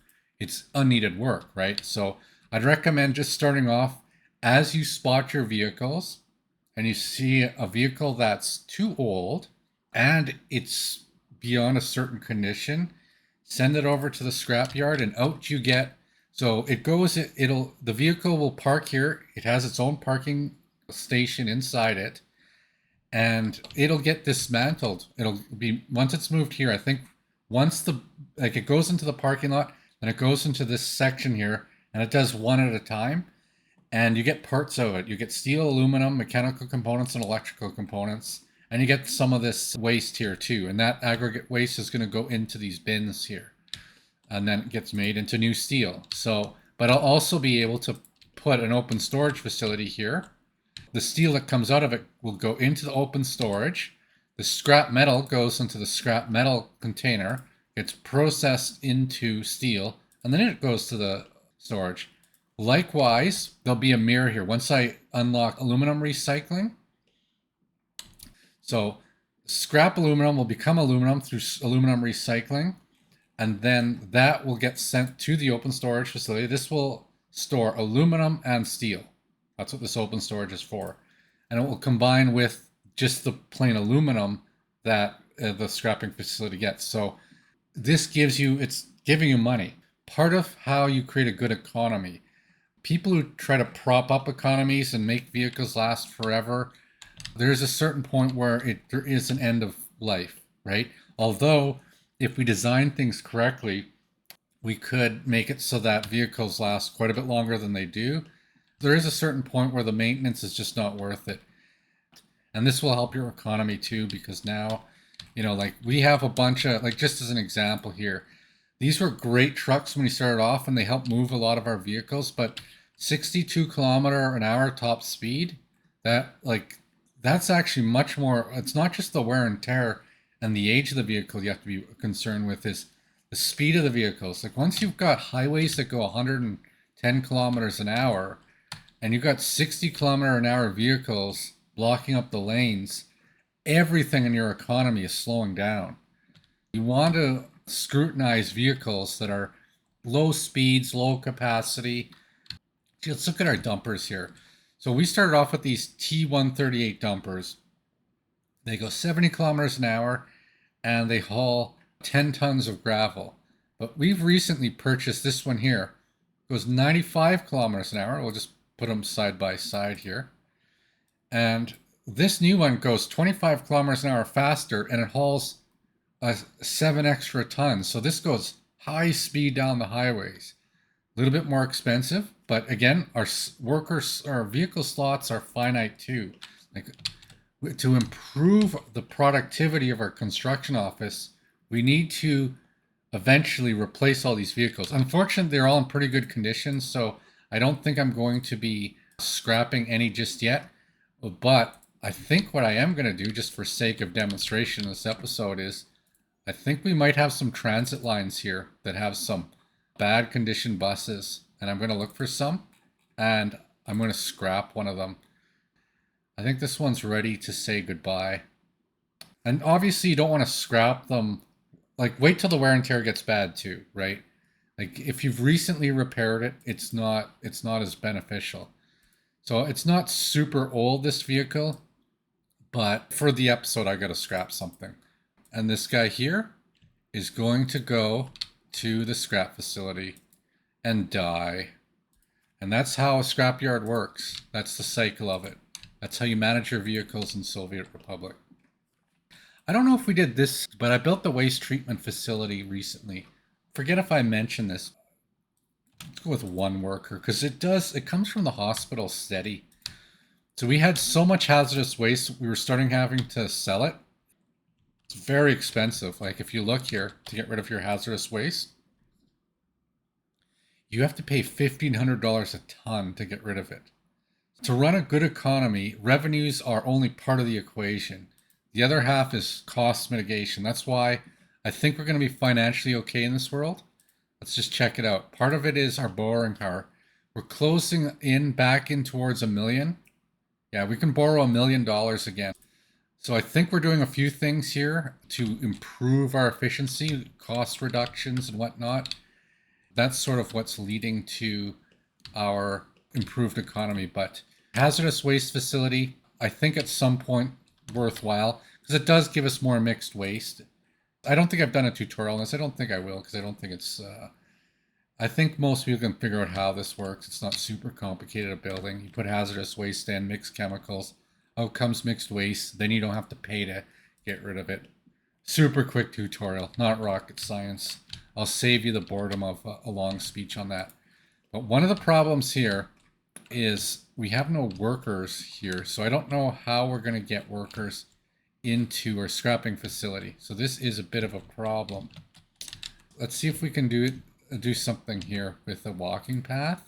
It's unneeded work, right? So I'd recommend just starting off as you spot your vehicles and you see a vehicle that's too old and it's beyond a certain condition, send it over to the scrapyard and out you get. So it goes, it'll, the vehicle will park here. It has its own parking station inside it and it'll get dismantled. It'll be, once it's moved here, I think once the, like it goes into the parking lot and it goes into this section here and it does one at a time and you get parts of it. You get steel, aluminum, mechanical components, and electrical components. And you get some of this waste here too. And that aggregate waste is going to go into these bins here. And then it gets made into new steel. So, but I'll also be able to put an open storage facility here. The steel that comes out of it will go into the open storage. The scrap metal goes into the scrap metal container. It's processed into steel, and then it goes to the storage. Likewise, there'll be a mirror here. Once I unlock aluminum recycling, so scrap aluminum will become aluminum through aluminum recycling, and then that will get sent to the open storage facility. This will store aluminum and steel. That's what this open storage is for. And it will combine with just the plain aluminum that the scrapping facility gets. So this gives you, it's giving you money. Part of how you create a good economy. People who try to prop up economies and make vehicles last forever, there's a certain point where there is an end of life, right? Although if we design things correctly, we could make it so that vehicles last quite a bit longer than they do. There is a certain point where the maintenance is just not worth it. And this will help your economy too, because now, you know, like we have a bunch of, like just as an example here, these were great trucks when we started off and they helped move a lot of our vehicles, but 62 km/h top speed, that like, that's actually much more, it's not just the wear and tear and the age of the vehicle you have to be concerned with, is the speed of the vehicles. Like once you've got highways that go 110 km/h and you've got 60 km/h vehicles blocking up the lanes, everything in your economy is slowing down. You want to scrutinize vehicles that are low speeds, low capacity. Let's look at our dumpers here. So we started off with these T138 dumpers. They go 70 km/h and they haul 10 tons of gravel. But we've recently purchased this one here. It goes 95 km/h. We'll just put them side by side here. And this new one goes 25 km/h faster and it hauls 7 extra tons. So this goes high speed down the highways. A little bit more expensive, but again, our workers, our vehicle slots are finite too. Like to improve the productivity of our construction office, we need to eventually replace all these vehicles. Unfortunately, they're all in pretty good condition, so I don't think I'm going to be scrapping any just yet. But I think what I am going to do, just for sake of demonstration in this episode, is I think we might have some transit lines here that have some bad condition buses, and I'm going to look for some, and I'm going to scrap one of them. I think this one's ready to say goodbye. And obviously you don't want to scrap them, like wait till the wear and tear gets bad too, right? Like if you've recently repaired it, it's not as beneficial. So it's not super old, this vehicle, but for the episode I got to scrap something. And this guy here is going to go to the scrap facility and die. And that's how a scrapyard works. That's the cycle of it. That's how you manage your vehicles in Soviet Republic. I don't know if we did this, but I built the waste treatment facility recently. Forget if I mentioned this. Let's go with one worker, because it comes from the hospital steady. So we had so much hazardous waste, we were starting having to sell it. It's very expensive. Like if you look here to get rid of your hazardous waste, you have to pay $1,500 a ton to get rid of it. To run a good economy, revenues are only part of the equation. The other half is cost mitigation. That's why I think we're going to be financially okay in this world. Let's just check it out. Part of it is our borrowing power. We're closing in back in towards 1 million. Yeah, we can borrow $1 million again. So I think we're doing a few things here to improve our efficiency, cost reductions and whatnot. That's sort of what's leading to our improved economy. But hazardous waste facility, I think at some point worthwhile because it does give us more mixed waste. I don't think I've done a tutorial on this. I don't think I will because I don't think it's. I think most people can figure out how this works. It's not super complicated a building. You put hazardous waste in, mix chemicals. Out comes mixed waste. Then you don't have to pay to get rid of it. Super quick tutorial, not rocket science. I'll save you the boredom of a long speech on that. But one of the problems here is we have no workers here. So I don't know how we're going to get workers into our scrapping facility. So this is a bit of a problem. Let's see if we can do something here with a walking path.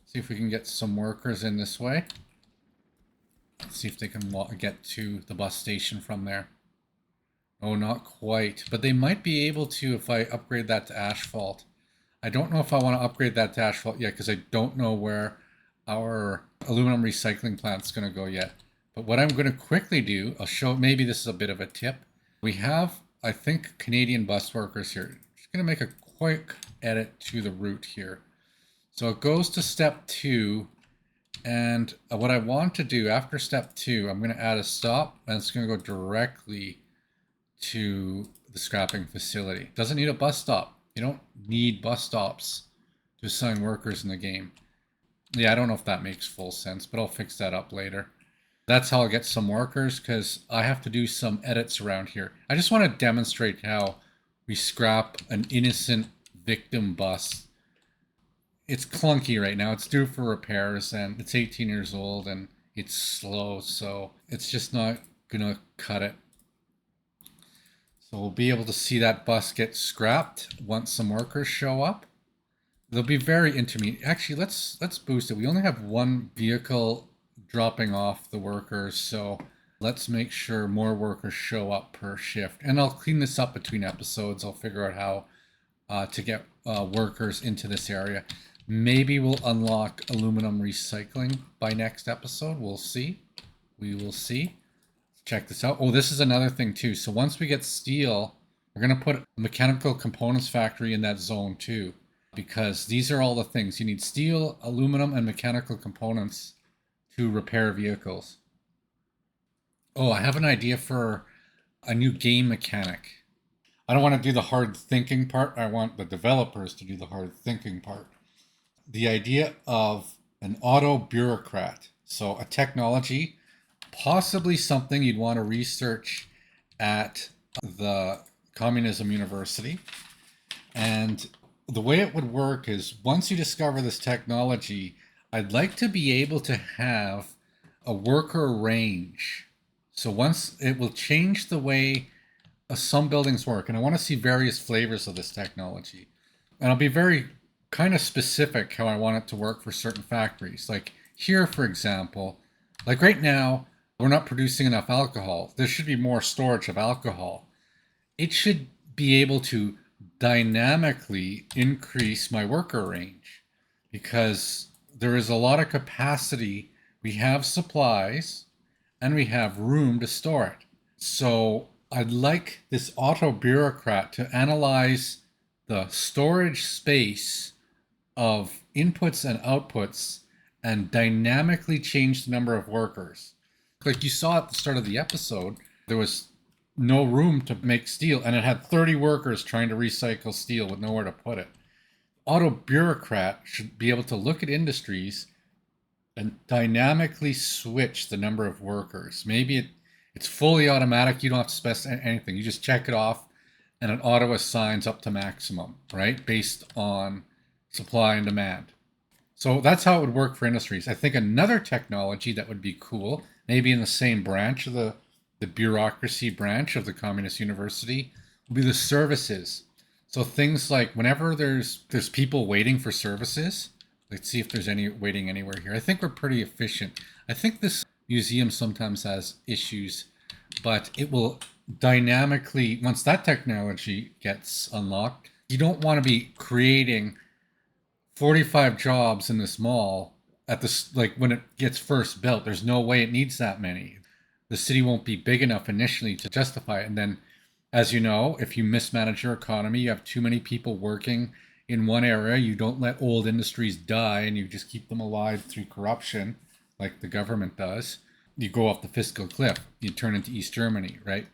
See if we can get some workers in this way. Let's see if they can get to the bus station from there. Oh, not quite. But they might be able to if I upgrade that to asphalt. I don't know if I want to upgrade that to asphalt yet because I don't know where our aluminum recycling plant's going to go yet. But what I'm going to quickly do, I'll show, maybe this is a bit of a tip. We have, I think, Canadian bus workers here. I'm just going to make a quick edit to the route here. So it goes to step 2. And what I want to do after step 2, I'm going to add a stop, and it's going to go directly to the scrapping facility. Doesn't need a bus stop. You don't need bus stops to assign workers in the game. Yeah, I don't know if that makes full sense, but I'll fix that up later. That's how I'll get some workers because I have to do some edits around here. I just want to demonstrate how we scrap an innocent victim bus. It's clunky right now. It's due for repairs and it's 18 years old and it's slow. So it's just not going to cut it. So we'll be able to see that bus get scrapped once some workers show up. They'll be very intermediate. Actually, let's boost it. We only have one vehicle dropping off the workers. So let's make sure more workers show up per shift. And I'll clean this up between episodes. I'll figure out how to get workers into this area. Maybe we'll unlock aluminum recycling by next episode. We'll see. We will see. Check this out. Oh, this is another thing too. So once we get steel, we're going to put a mechanical components factory in that zone too. Because these are all the things. You need steel, aluminum, and mechanical components to repair vehicles. Oh, I have an idea for a new game mechanic. I don't want to do the hard thinking part. I want the developers to do the hard thinking part. The idea of an Auto-Bureaucrat. So a technology, possibly something you'd want to research at the Communism University. And the way it would work is once you discover this technology, I'd like to be able to have a worker range. So once it will change the way some buildings work. And I want to see various flavors of this technology. And I'll be very kind of specific how I want it to work for certain factories. Like here, for example, like right now, we're not producing enough alcohol. There should be more storage of alcohol. It should be able to dynamically increase my worker range because there is a lot of capacity. We have supplies and we have room to store it. So I'd like this Auto-Bureaucrat to analyze the storage space of inputs and outputs and dynamically change the number of workers. Like you saw at the start of the episode, there was no room to make steel and it had 30 workers trying to recycle steel with nowhere to put it. Auto-Bureaucrat should be able to look at industries and dynamically switch the number of workers. Maybe it's fully automatic. You don't have to specify anything. You just check it off and it auto assigns up to maximum, right? Based on supply and demand. So that's how it would work for industries. I think another technology that would be cool, maybe in the same branch of the bureaucracy branch of the Communist University, would be the services. So things like whenever there's people waiting for services, Let's see if there's any waiting anywhere here. I think we're pretty efficient. I think this museum sometimes has issues, but it will dynamically, once that technology gets unlocked, you don't want to be creating 45 jobs in this mall at this, like when it gets first built. There's no way it needs that many. The city won't be big enough initially to justify it. And then, as you know, if you mismanage your economy, you have too many people working in one area, you don't let old industries die and you just keep them alive through corruption, like the government does. You go off the fiscal cliff, you turn into East Germany, right?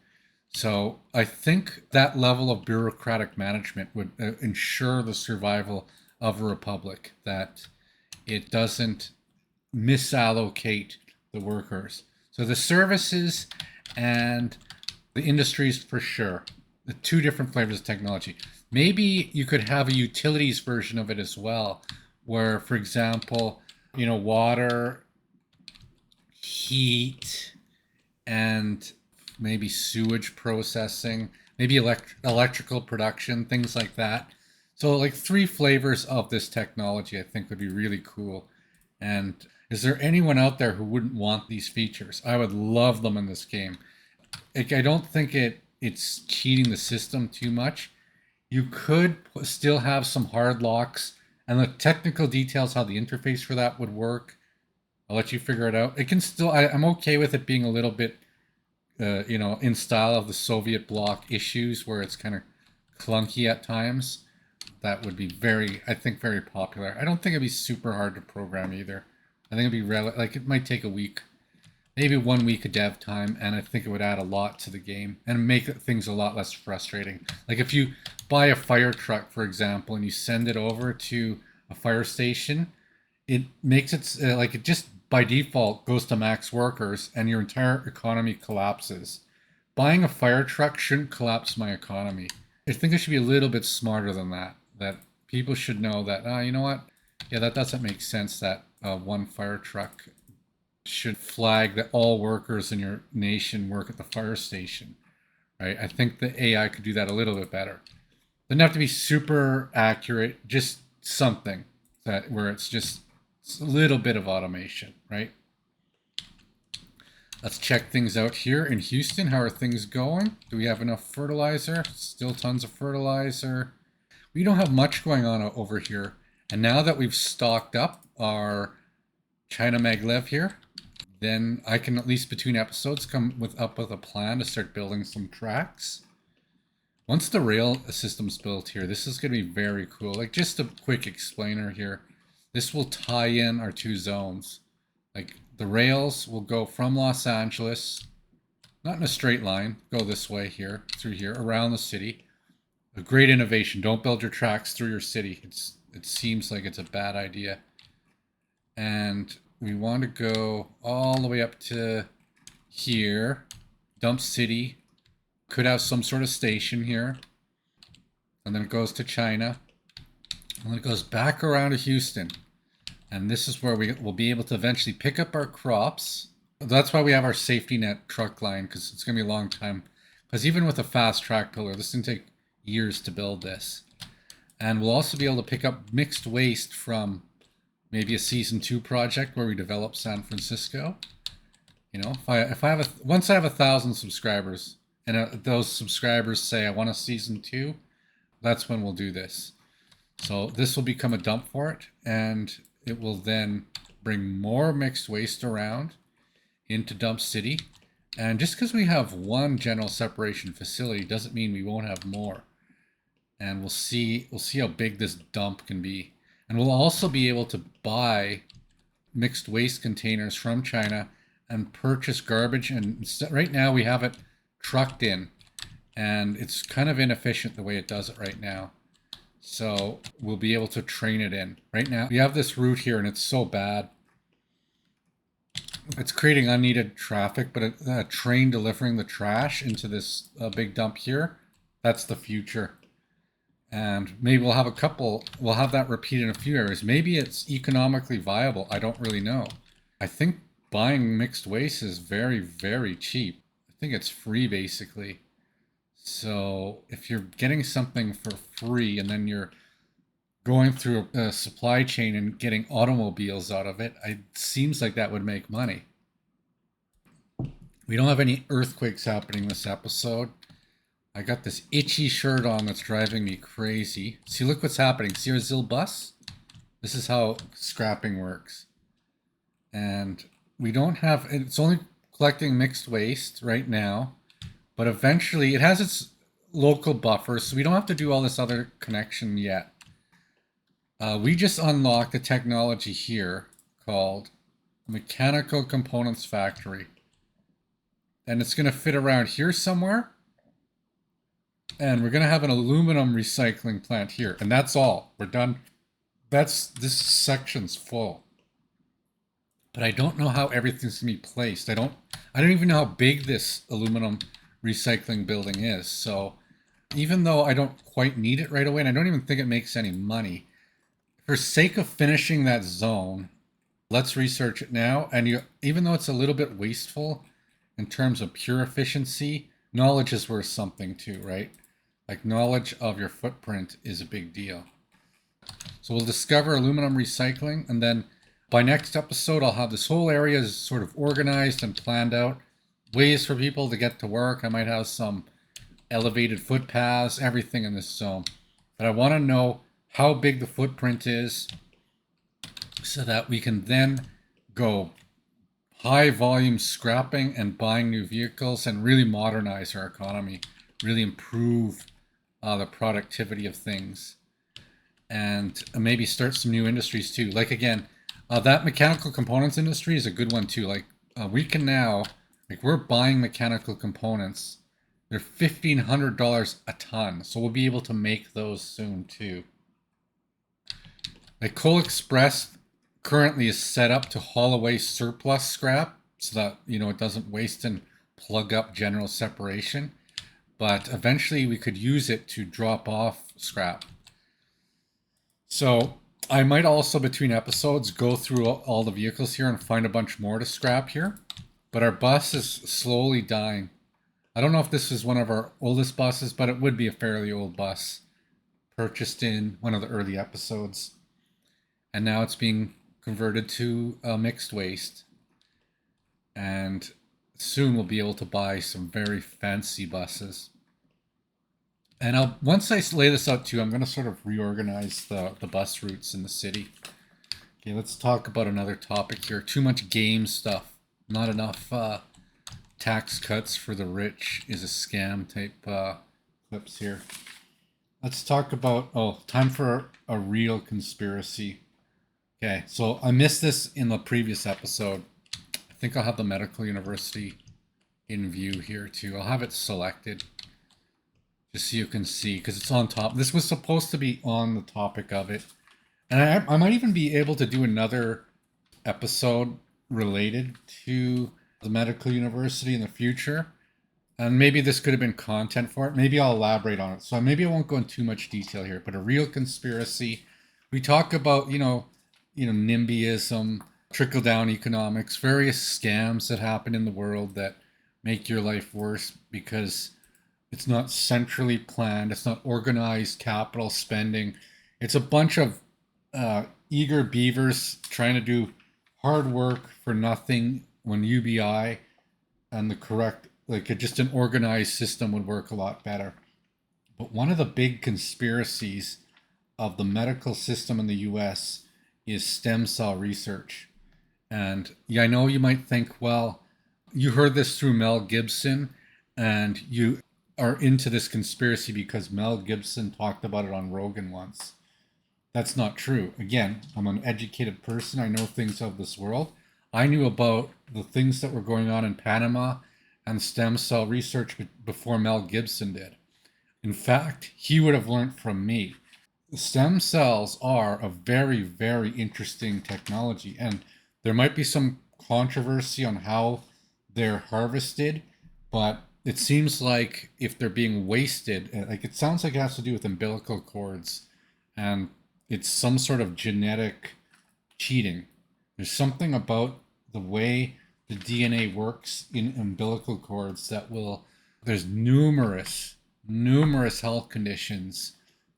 So I think that level of bureaucratic management would ensure the survival of a republic, that it doesn't misallocate the workers. So the services and the industries for sure, the two different flavors of technology. Maybe you could have a utilities version of it as well, where, for example, water, heat, and maybe sewage processing, maybe electrical production, things like that. So like 3 flavors of this technology I think would be really cool. And is there anyone out there who wouldn't want these features? I would love them in this game. Like, I don't think it's cheating the system too much. You could still have some hard locks, and the technical details how the interface for that would work, I'll let you figure it out. It can still, I'm okay with it being a little bit in style of the Soviet bloc issues where it's kind of clunky at times. That would be I think, very popular. I don't think it'd be super hard to program either. I think it'd be like it might take a week, maybe 1 week of dev time, and I think it would add a lot to the game and make things a lot less frustrating. Like if you buy a fire truck, for example, and you send it over to a fire station, it makes it like it just by default goes to max workers and your entire economy collapses. Buying a fire truck shouldn't collapse my economy. I think it should be a little bit smarter than that. That people should know that, you know what? Yeah, that doesn't make sense that one fire truck should flag that all workers in your nation work at the fire station, right? I think the AI could do that a little bit better. Doesn't have to be super accurate, just something that where it's a little bit of automation, right? Let's check things out here in Houston. How are things going? Do we have enough fertilizer? Still tons of fertilizer. We don't have much going on over here. And now that we've stocked up our China Maglev here, then I can, at least between episodes, come up with a plan to start building some tracks. Once the rail system's built here, this is going to be very cool. Like, just a quick explainer here. This will tie in our 2 zones. Like, the rails will go from Los Angeles, not in a straight line, go this way here, through here, around the city. A great innovation. Don't build your tracks through your city. It seems like it's a bad idea. And we want to go all the way up to here. Dump City. Could have some sort of station here. And then it goes to China. And then it goes back around to Houston. And this is where we will be able to eventually pick up our crops. That's why we have our safety net truck line, because it's going to be a long time. Because even with a fast track pillar, this can take years to build this. And we'll also be able to pick up mixed waste from maybe a season 2 project where we develop San Francisco. If I have once I have 1,000 subscribers, and those subscribers say I want a season 2, that's when we'll do this. So this will become a dump for it, and it will then bring more mixed waste around into Dump City. And just because we have one general separation facility doesn't mean we won't have more. And we'll see how big this dump can be. And we'll also be able to buy mixed waste containers from China and purchase garbage. And right now we have it trucked in, and it's kind of inefficient the way it does it right now. So we'll be able to train it in. Right now we have this route here, and it's so bad. It's creating unneeded traffic, but a train delivering the trash into this big dump here, that's the future. And maybe we'll have that repeated in a few areas. Maybe it's economically viable. I don't really know. I think buying mixed waste is very, very cheap. I think it's free, basically. So if you're getting something for free and then you're going through a supply chain and getting automobiles out of it, it seems like that would make money. We don't have any earthquakes happening this episode. I got this itchy shirt on that's driving me crazy. See, look what's happening. See our Zill bus? This is how scrapping works. And we don't have, it's only collecting mixed waste right now, but eventually it has its local buffers, so we don't have to do all this other connection yet. We just unlocked a technology here called Mechanical Components Factory. And it's going to fit around here somewhere. And we're going to have an aluminum recycling plant here. And that's all. We're done. This section's full. But I don't know how everything's going to be placed. I don't even know how big this aluminum recycling building is. So even though I don't quite need it right away, and I don't even think it makes any money, for sake of finishing that zone, let's research it now. And even though it's a little bit wasteful in terms of pure efficiency, knowledge is worth something too, right? Like, knowledge of your footprint is a big deal. So we'll discover aluminum recycling, and then by next episode, I'll have this whole area sort of organized and planned out. Ways for people to get to work. I might have some elevated footpaths, everything in this zone. But I want to know how big the footprint is so that we can then go high volume scrapping and buying new vehicles and really modernize our economy, really improve the productivity of things, and maybe start some new industries too. Like, again, that mechanical components industry is a good one too. Like, we can now, like, we're buying mechanical components. They're $1,500 a ton. So we'll be able to make those soon too. Like, Coal Express currently is set up to haul away surplus scrap so that, it doesn't waste and plug up general separation. But eventually we could use it to drop off scrap. So I might also, between episodes, go through all the vehicles here and find a bunch more to scrap here. But our bus is slowly dying. I don't know if this is one of our oldest buses, but it would be a fairly old bus, purchased in one of the early episodes. And now it's being converted to mixed waste. And soon we'll be able to buy some very fancy buses. And once I lay this out too, I'm going to sort of reorganize the bus routes in the city. Okay, let's talk about another topic here. Too much game stuff. Not enough tax cuts for the rich is a scam type clips here. Let's talk about, time for a real conspiracy. Okay, so I missed this in the previous episode. I think I'll have the medical university in view here too. I'll have it selected just so you can see, because it's on top. This was supposed to be on the topic of it. And I might even be able to do another episode related to the medical university in the future. And maybe this could have been content for it. Maybe I'll elaborate on it. So maybe I won't go into too much detail here, but a real conspiracy. We talk about, NIMBYism, trickle-down economics, various scams that happen in the world that make your life worse because it's not centrally planned. It's not organized capital spending. It's a bunch of eager beavers trying to do hard work for nothing when UBI and the correct, just an organized system would work a lot better. But one of the big conspiracies of the medical system in the US is stem cell research. And I know you might think, well, you heard this through Mel Gibson and you are into this conspiracy because Mel Gibson talked about it on Rogan once. That's not true. Again, I'm an educated person. I know things of this world. I knew about the things that were going on in Panama and stem cell research before Mel Gibson did. In fact, he would have learned from me. Stem cells are a very, very interesting technology, and there might be some controversy on how they're harvested, but it seems like if they're being wasted, it sounds like it has to do with umbilical cords, and it's some sort of genetic cheating. There's something about the way the DNA works in umbilical cords that there's numerous health conditions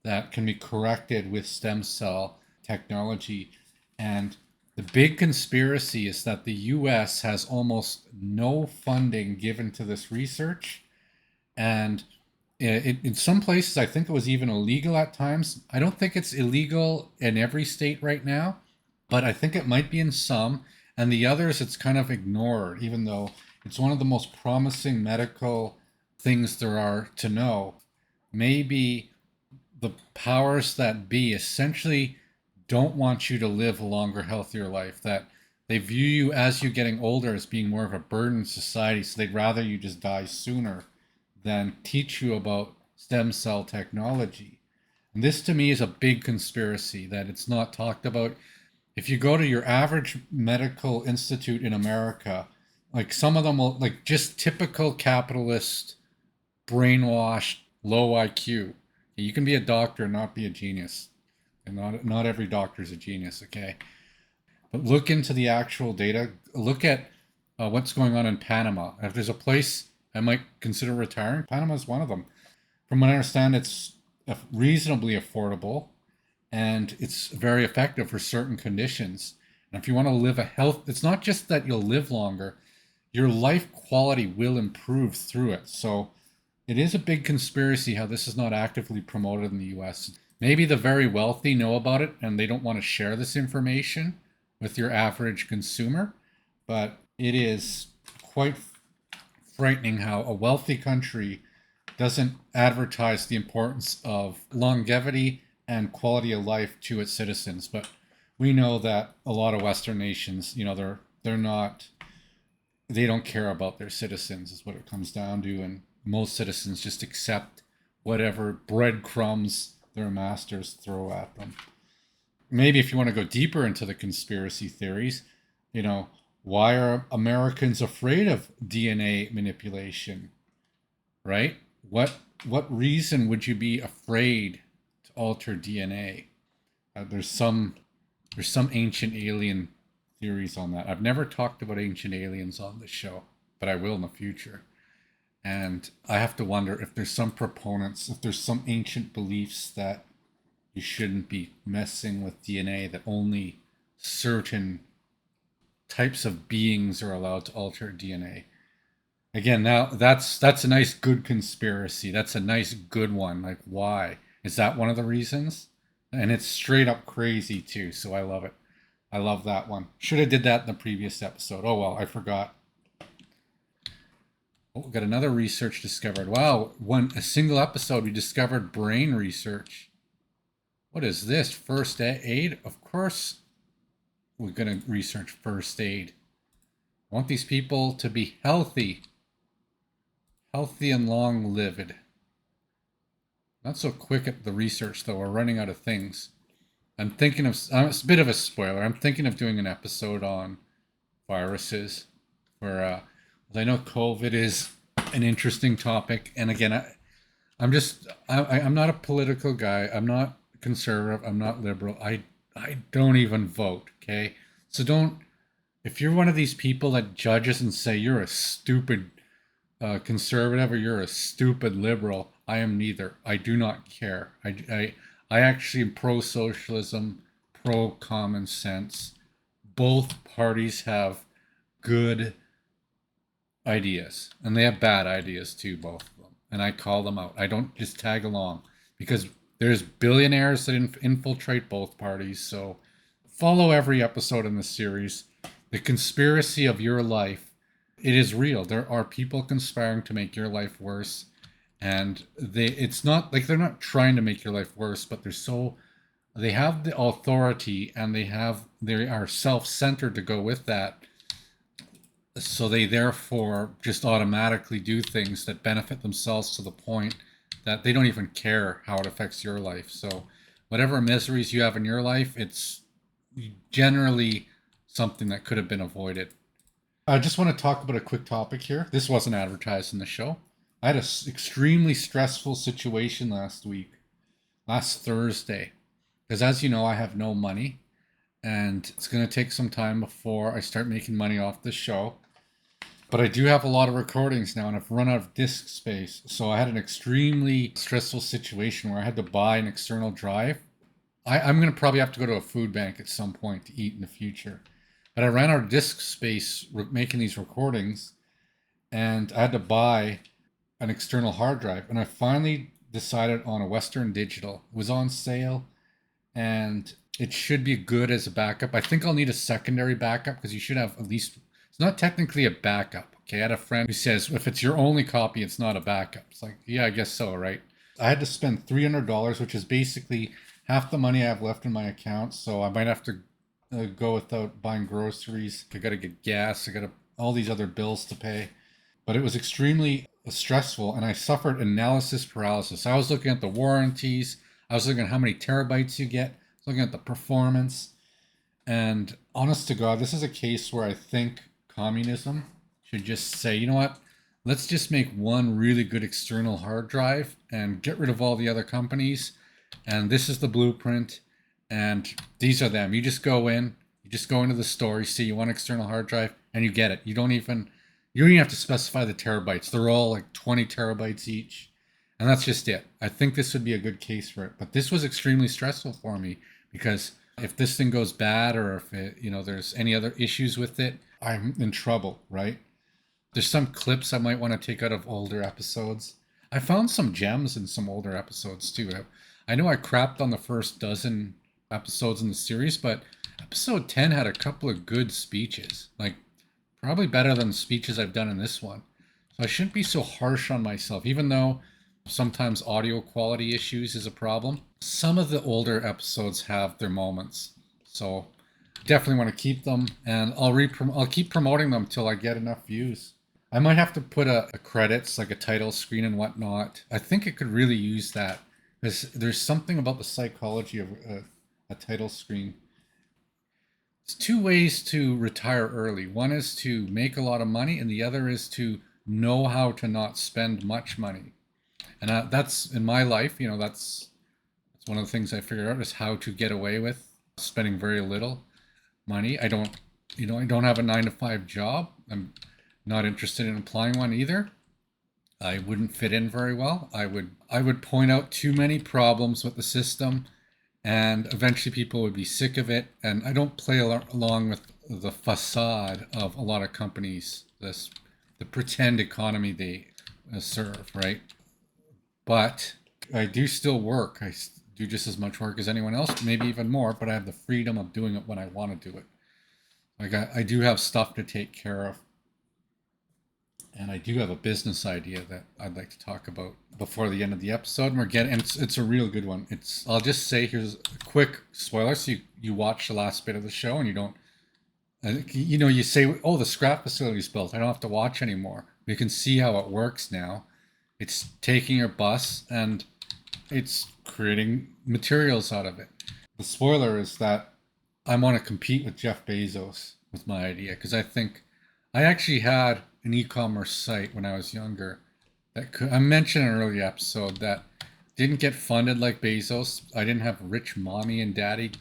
that can be corrected with stem cell technology. And the big conspiracy is that the US has almost no funding given to this research. And in some places, I think it was even illegal at times. I don't think it's illegal in every state right now, but I think it might be in some. And the others, it's kind of ignored, even though it's one of the most promising medical things there are to know. Maybe the powers that be essentially don't want you to live a longer, healthier life, that they view you as you getting older as being more of a burden in society, so they'd rather you just die sooner than teach you about stem cell technology. And this to me is a big conspiracy that it's not talked about. If you go to your average medical institute in America, like some of them will, like just typical capitalist, brainwashed, low IQ. You can be a doctor and not be a genius. And not every doctor is a genius, okay? But look into the actual data. Look at what's going on in Panama. If there's a place I might consider retiring, Panama is one of them. From what I understand, it's reasonably affordable and it's very effective for certain conditions. And if you want to live a health, it's not just that you'll live longer, your life quality will improve through it. So it is a big conspiracy how this is not actively promoted in the US. Maybe the very wealthy know about it and they don't want to share this information with your average consumer, but it is quite frightening how a wealthy country doesn't advertise the importance of longevity and quality of life to its citizens. But we know that a lot of Western nations, they're not, they don't care about their citizens is what it comes down to, and most citizens just accept whatever breadcrumbs their masters throw at them. Maybe if you want to go deeper into the conspiracy theories, why are Americans afraid of DNA manipulation? Right? What reason would you be afraid to alter DNA? There's some ancient alien theories on that. I've never talked about ancient aliens on this show, but I will in the future. And I have to wonder if there's some proponents, if there's some ancient beliefs that you shouldn't be messing with DNA, that only certain types of beings are allowed to alter DNA. Again, now that's a nice good conspiracy. That's a nice good one. Like, why? Is that one of the reasons? And it's straight up crazy too, so I love it. I love that one. Should have did that in the previous episode. Oh well, I forgot. Oh, we got another research discovered. Wow, a single episode we discovered brain research. What is this? First aid? Of course we're going to research first aid. I want these people to be healthy. Healthy and long-lived. Not so quick at the research, though. We're running out of things. It's a bit of a spoiler. I'm thinking of doing an episode on viruses where I know COVID is an interesting topic. And again, I'm not a political guy. I'm not conservative. I'm not liberal. I don't even vote. Okay. So if you're one of these people that judges and say you're a stupid conservative or you're a stupid liberal, I am neither. I do not care. I actually am pro-socialism, pro-common sense. Both parties have good ideas, and they have bad ideas too, both of them. And I call them out. I don't just tag along because there's billionaires that infiltrate both parties. So follow every episode in this series. The conspiracy of your life, it is real. There are people conspiring to make your life worse. And it's not like they're not trying to make your life worse, but they have the authority and they are self-centered to go with that. So they therefore just automatically do things that benefit themselves to the point that they don't even care how it affects your life. So whatever miseries you have in your life, it's generally something that could have been avoided. I just want to talk about a quick topic here. This wasn't advertised in the show. I had an extremely stressful situation last Thursday, because as you know, I have no money, and it's going to take some time before I start making money off this show. But I do have a lot of recordings now, and I've run out of disk space. So I had an extremely stressful situation where I had to buy an external drive. I'm going to probably have to go to a food bank at some point to eat in the future. But I ran out of disk space making these recordings, and I had to buy an external hard drive. And I finally decided on a Western Digital. It was on sale, and it should be good as a backup. I think I'll need a secondary backup because you should have at least, it's not technically a backup. Okay, I had a friend who says if it's your only copy, it's not a backup. It's like, yeah, I guess so, right? I had to spend $300, which is basically half the money I have left in my account. So I might have to go without buying groceries. I got to get gas. I got all these other bills to pay. But it was extremely stressful, and I suffered analysis paralysis. I was looking at the warranties. I was looking at how many terabytes you get. I was looking at the performance. And honest to God, this is a case where I think communism should just say, you know what? Let's just make one really good external hard drive and get rid of all the other companies. And this is the blueprint. And these are them. You just go into the store, you see you want an external hard drive, and you get it. You don't even have to specify the terabytes. They're all like 20 terabytes each. And that's just it. I think this would be a good case for it. But this was extremely stressful for me because if this thing goes bad, or if there's any other issues with it, I'm in trouble, right? There's some clips I might want to take out of older episodes. I found some gems in some older episodes too. I know I crapped on the first dozen episodes in the series, but episode 10 had a couple of good speeches, like probably better than the speeches I've done in this one. So I shouldn't be so harsh on myself, even though sometimes audio quality issues is a problem. Some of the older episodes have their moments. So definitely want to keep them, and I'll keep promoting them till I get enough views. I might have to put a credits, like a title screen and whatnot. I think it could really use that. There's something about the psychology of a title screen. It's two ways to retire early. One is to make a lot of money, and the other is to know how to not spend much money. And that's in my life, that's one of the things I figured out is how to get away with spending very little money. I don't have a 9-to-5 job. I'm not interested in applying one either. I wouldn't fit in very well. I would point out too many problems with the system, and eventually people would be sick of it. And I don't play along with the facade of a lot of companies, the pretend economy they serve, right? But I do still work. I do just as much work as anyone else, maybe even more, but I have the freedom of doing it when I want to do it. I do have stuff to take care of. And I do have a business idea that I'd like to talk about before the end of the episode. And it's a real good one. I'll just say, here's a quick spoiler, so you watch the last bit of the show and you don't, you say, oh, the scrap facility's built. I don't have to watch anymore. You can see how it works now. It's taking your bus and it's creating materials out of it. The spoiler is that I want to compete with Jeff Bezos with my idea, because I think I actually had an e-commerce site when I was younger I mentioned in an earlier episode that didn't get funded like Bezos. I didn't have rich mommy and daddy,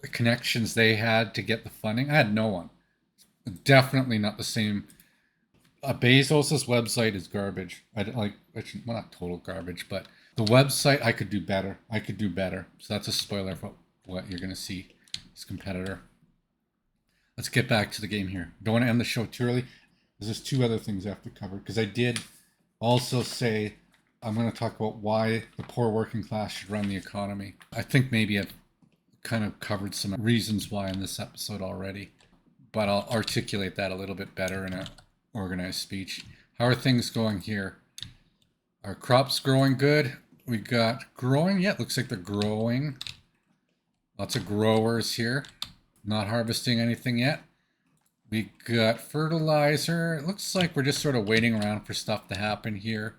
the connections they had to get the funding. I had no one. Definitely not the same. Bezos's website is garbage. Well, not total garbage, but the website I could do better. So that's a spoiler for what you're going to see. His competitor. Let's get back to the game here. Don't want to end the show too early. There's just two other things I have to cover, because I did also say I'm going to talk about why the poor working class should run the economy. I think maybe I've kind of covered some reasons why in this episode already, but I'll articulate that a little bit better in an organized speech. How are things going here? Are crops growing good? We got growing. Yeah, it looks like they're growing. Lots of growers here. Not harvesting anything yet. We got fertilizer. It looks like we're just sort of waiting around for stuff to happen here.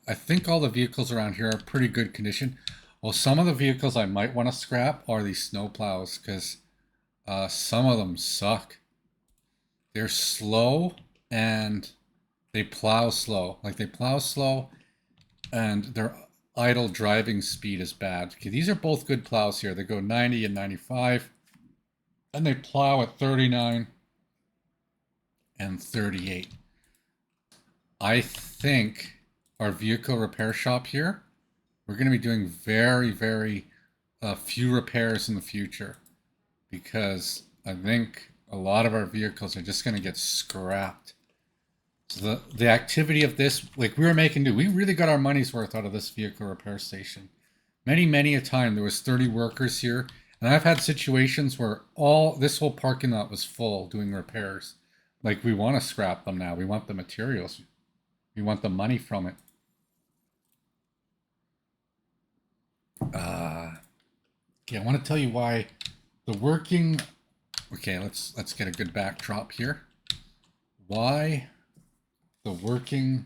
I think all the vehicles around here are pretty good condition. Well, some of the vehicles I might want to scrap are these snowplows, because some of them suck. They're slow and they plow slow. Like, they plow slow and their idle driving speed is bad. Okay, these are both good plows here. They go 90 and 95 and they plow at 39. and 38. I think our vehicle repair shop here, we're going to be doing very, very few repairs in the future because I think a lot of our vehicles are just going to get scrapped. So the activity of this, like we were making do, we really got our money's worth out of this vehicle repair station. Many a time there was 30 workers here, and I've had situations where this whole parking lot was full doing repairs. Like we want to scrap them now. We want the materials. We want the money from it. Okay, I want to tell you why the working. Okay, let's get a good backdrop here. Why the working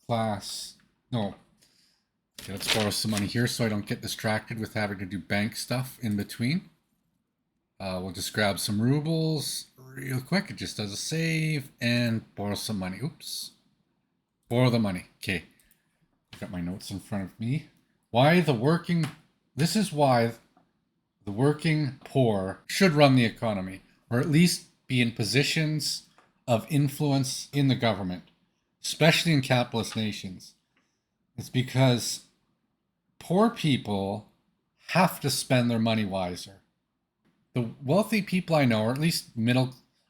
class? No. Okay, let's borrow some money here so I don't get distracted with having to do bank stuff in between. We'll just grab some rubles real quick. It just does a save and borrow some money. Oops. Borrow the money. Okay. I've got my notes in front of me. This is why the working poor should run the economy, or at least be in positions of influence in the government, especially in capitalist nations. It's because poor people have to spend their money wiser. The wealthy people I know, or at least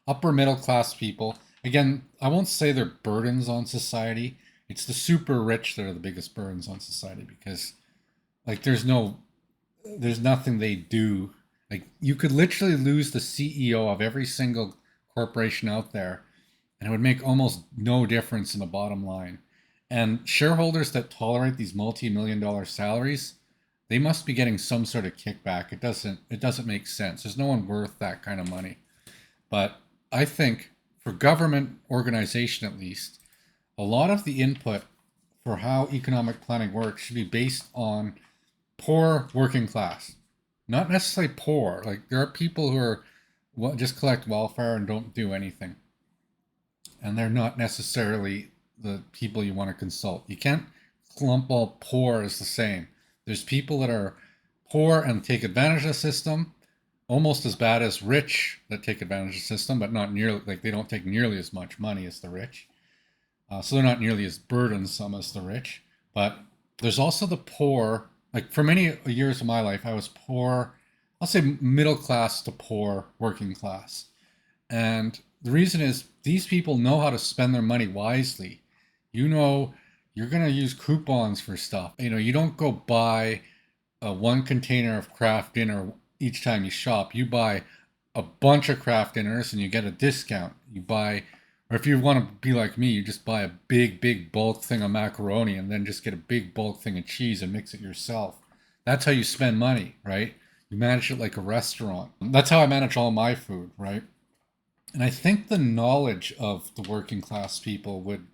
upper middle class people, again, I won't say they're burdens on society. It's the super rich that are the biggest burdens on society because like there's nothing they do. Like you could literally lose the CEO of every single corporation out there and it would make almost no difference in the bottom line. And shareholders that tolerate these multi-million-dollar salaries, they must be getting some sort of kickback. It doesn't make sense. There's no one worth that kind of money. But I think for government organization at least, a lot of the input for how economic planning works should be based on poor working class. Not necessarily poor. Like there are people who are just collect welfare and don't do anything. And they're not necessarily the people you want to consult. You can't clump all poor as the same. There's people that are poor and take advantage of the system, almost as bad as rich that take advantage of the system, but not nearly, like they don't take nearly as much money as the rich. So they're not nearly as burdensome as the rich. But there's also the poor. Like for many years of my life, I was poor. I'll say middle class to poor working class. And the reason is these people know how to spend their money wisely. You know, you're going to use coupons for stuff. You don't go buy one container of craft dinner each time you shop. You buy a bunch of craft dinners and you get a discount. Or if you want to be like me, you just buy a big bulk thing of macaroni and then just get a big bulk thing of cheese and mix it yourself. That's how you spend money, right? You manage it like a restaurant. That's how I manage all my food, right? And I think the knowledge of the working class people would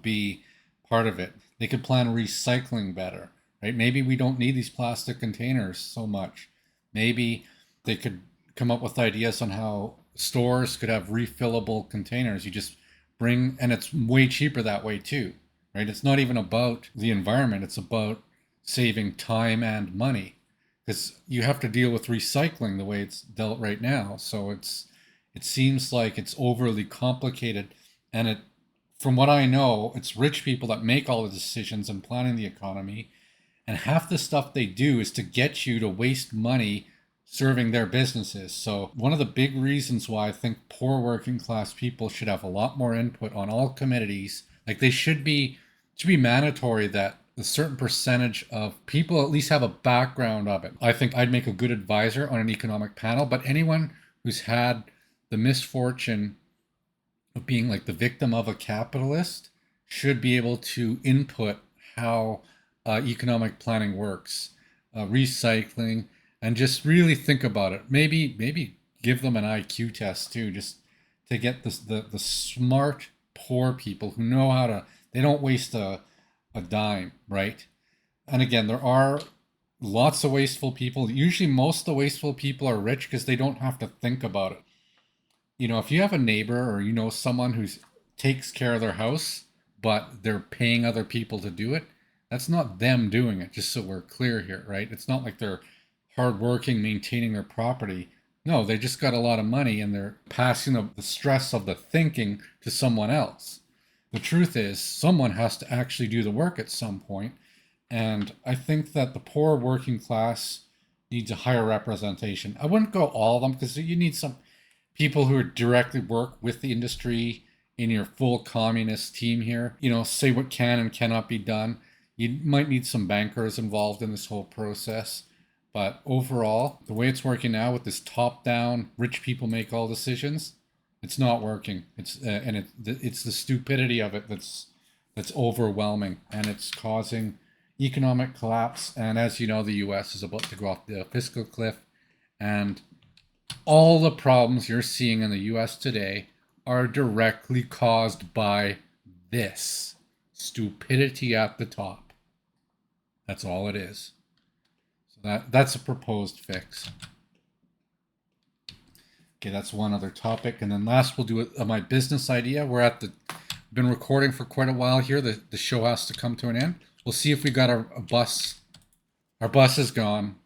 be part of it. They could plan recycling better, right? Maybe we don't need these plastic containers so much. Maybe they could come up with ideas on how stores could have refillable containers. You just and it's way cheaper that way too, right? It's not even about the environment. It's about saving time and money because you have to deal with recycling the way it's dealt right now. So it seems like it's overly complicated. And from what I know, it's rich people that make all the decisions in planning the economy. And half the stuff they do is to get you to waste money serving their businesses. So one of the big reasons why I think poor working class people should have a lot more input on all committees, like they should be mandatory that a certain percentage of people at least have a background of it. I think I'd make a good advisor on an economic panel, but anyone who's had the misfortune of being like the victim of a capitalist should be able to input how economic planning works, recycling, and just really think about it. Maybe give them an IQ test too, just to get the smart poor people who know how to. They don't waste a dime, right? And again, there are lots of wasteful people. Usually, most of the wasteful people are rich because they don't have to think about it. If you have a neighbor or someone who takes care of their house, but they're paying other people to do it, that's not them doing it. Just so we're clear here, right? It's not like they're hardworking, maintaining their property. No, they just got a lot of money and they're passing the stress of the thinking to someone else. The truth is, someone has to actually do the work at some point. And I think that the poor working class needs a higher representation. I wouldn't go all of them because you need some people who directly work with the industry in your full communist team here, say what can and cannot be done. You might need some bankers involved in this whole process. But overall, the way it's working now with this top-down, rich people make all decisions, it's not working. It's the stupidity of it that's overwhelming, and it's causing economic collapse. And as you know, the U.S. is about to go off the fiscal cliff, and all the problems you're seeing in the US today are directly caused by this stupidity at the top. That's all it is. So that's a proposed fix. Okay, that's one other topic. And then last we'll do my business idea. Been recording for quite a while here. The show has to come to an end. We'll see if we got a bus. Our bus is gone.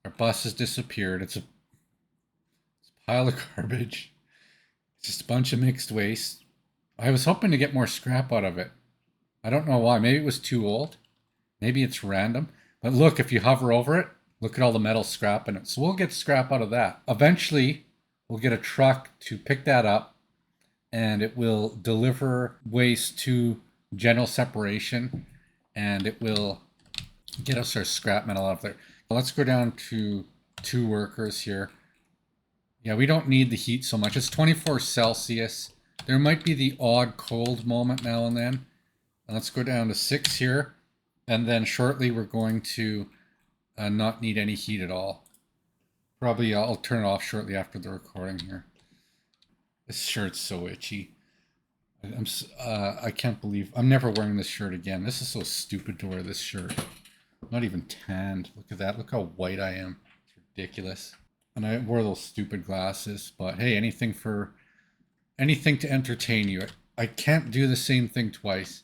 Our bus has disappeared. It's a pile of garbage. It's just a bunch of mixed waste. I was hoping to get more scrap out of it. I don't know why. Maybe it was too old. Maybe it's random. But look, if you hover over it, look at all the metal scrap in it. So we'll get scrap out of that. Eventually, we'll get a truck to pick that up, and it will deliver waste to general separation, and it will get us our scrap metal out of there. Let's go down to 2 workers here. Yeah, we don't need the heat so much. It's 24 Celsius. There might be the odd cold moment now and then. Let's go down to 6 here. And then shortly we're going to not need any heat at all. Probably I'll turn it off shortly after the recording here. This shirt's so itchy. I can't believe I'm never wearing this shirt again. This is so stupid to wear this shirt. I'm not even tanned. Look at that. Look how white I am. It's ridiculous. And I wore those stupid glasses, but hey, anything to entertain you. I can't do the same thing twice.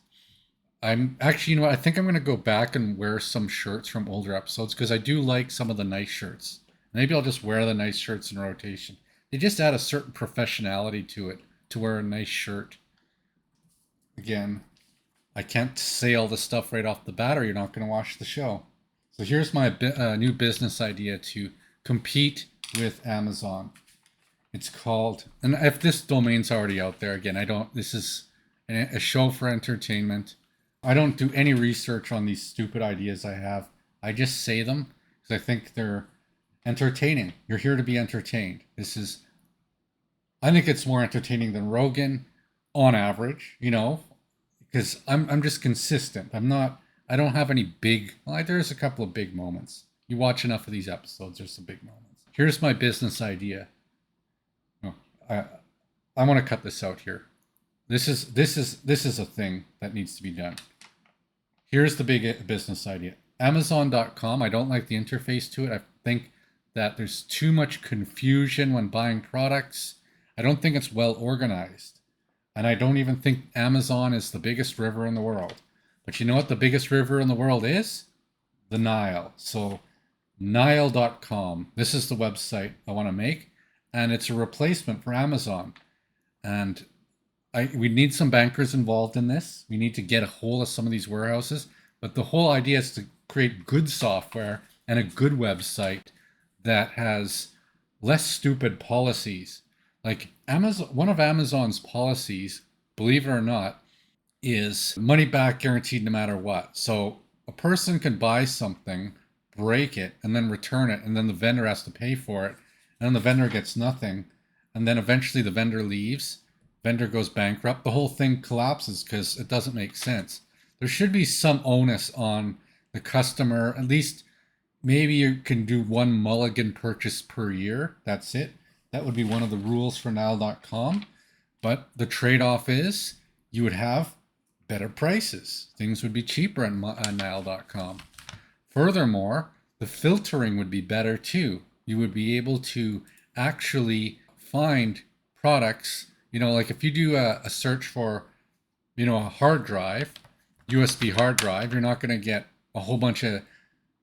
I'm actually, I think I'm going to go back and wear some shirts from older episodes because I do like some of the nice shirts. Maybe I'll just wear the nice shirts in rotation. They just add a certain professionality to it to wear a nice shirt. Again, I can't say all the stuff right off the bat or you're not going to watch the show. So here's my new business idea to compete with Amazon. It's called, and if this domain's already out there, again, this is a show for entertainment. I don't do any research on these stupid ideas I have. I just say them because I think they're entertaining. You're here to be entertained. I think it's more entertaining than Rogan on average, because I'm just consistent. I don't have any there's a couple of big moments. You watch enough of these episodes, there's some big moments. Here's my business idea. No, I want to cut this out here. This is a thing that needs to be done. Here's the big business idea. Amazon.com, I don't like the interface to it. I think that there's too much confusion when buying products. I don't think it's well organized. And I don't even think Amazon is the biggest river in the world. But you know what the biggest river in the world is? The Nile. So Nile.com. This is the website I want to make, and it's a replacement for Amazon. And we need some bankers involved in this. We need to get a hold of some of these warehouses. But the whole idea is to create good software and a good website that has less stupid policies. Like Amazon, one of Amazon's policies, believe it or not, is money back guaranteed no matter what. So a person can buy something, break it, and then return it, and then the vendor has to pay for it, and then the vendor gets nothing, and then eventually the vendor leaves, vendor goes bankrupt, the whole thing collapses because it doesn't make sense. There should be some onus on the customer, at least maybe you can do one mulligan purchase per year, that's it. That would be one of the rules for Nile.com, but the trade-off is you would have better prices. Things would be cheaper on Nile.com. Furthermore, the filtering would be better too. You would be able to actually find products, like if you do a search for, a hard drive, USB hard drive, you're not going to get a whole bunch of,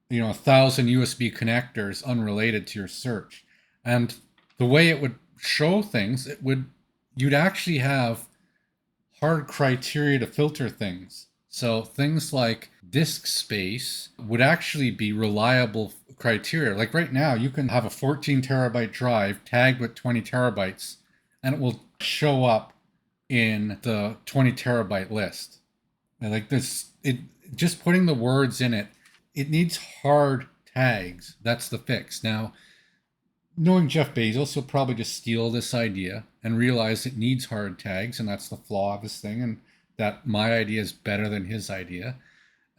1,000 USB connectors unrelated to your search. And the way it would show things, you'd actually have hard criteria to filter things. So things like disk space would actually be reliable criteria. Like right now, you can have a 14 terabyte drive tagged with 20 terabytes, and it will show up in the 20 terabyte list. And like this, it just putting the words in it, it needs hard tags. That's the fix. Now, knowing Jeff Bezos, he'll probably just steal this idea and realize it needs hard tags, and that's the flaw of his thing, and that my idea is better than his idea.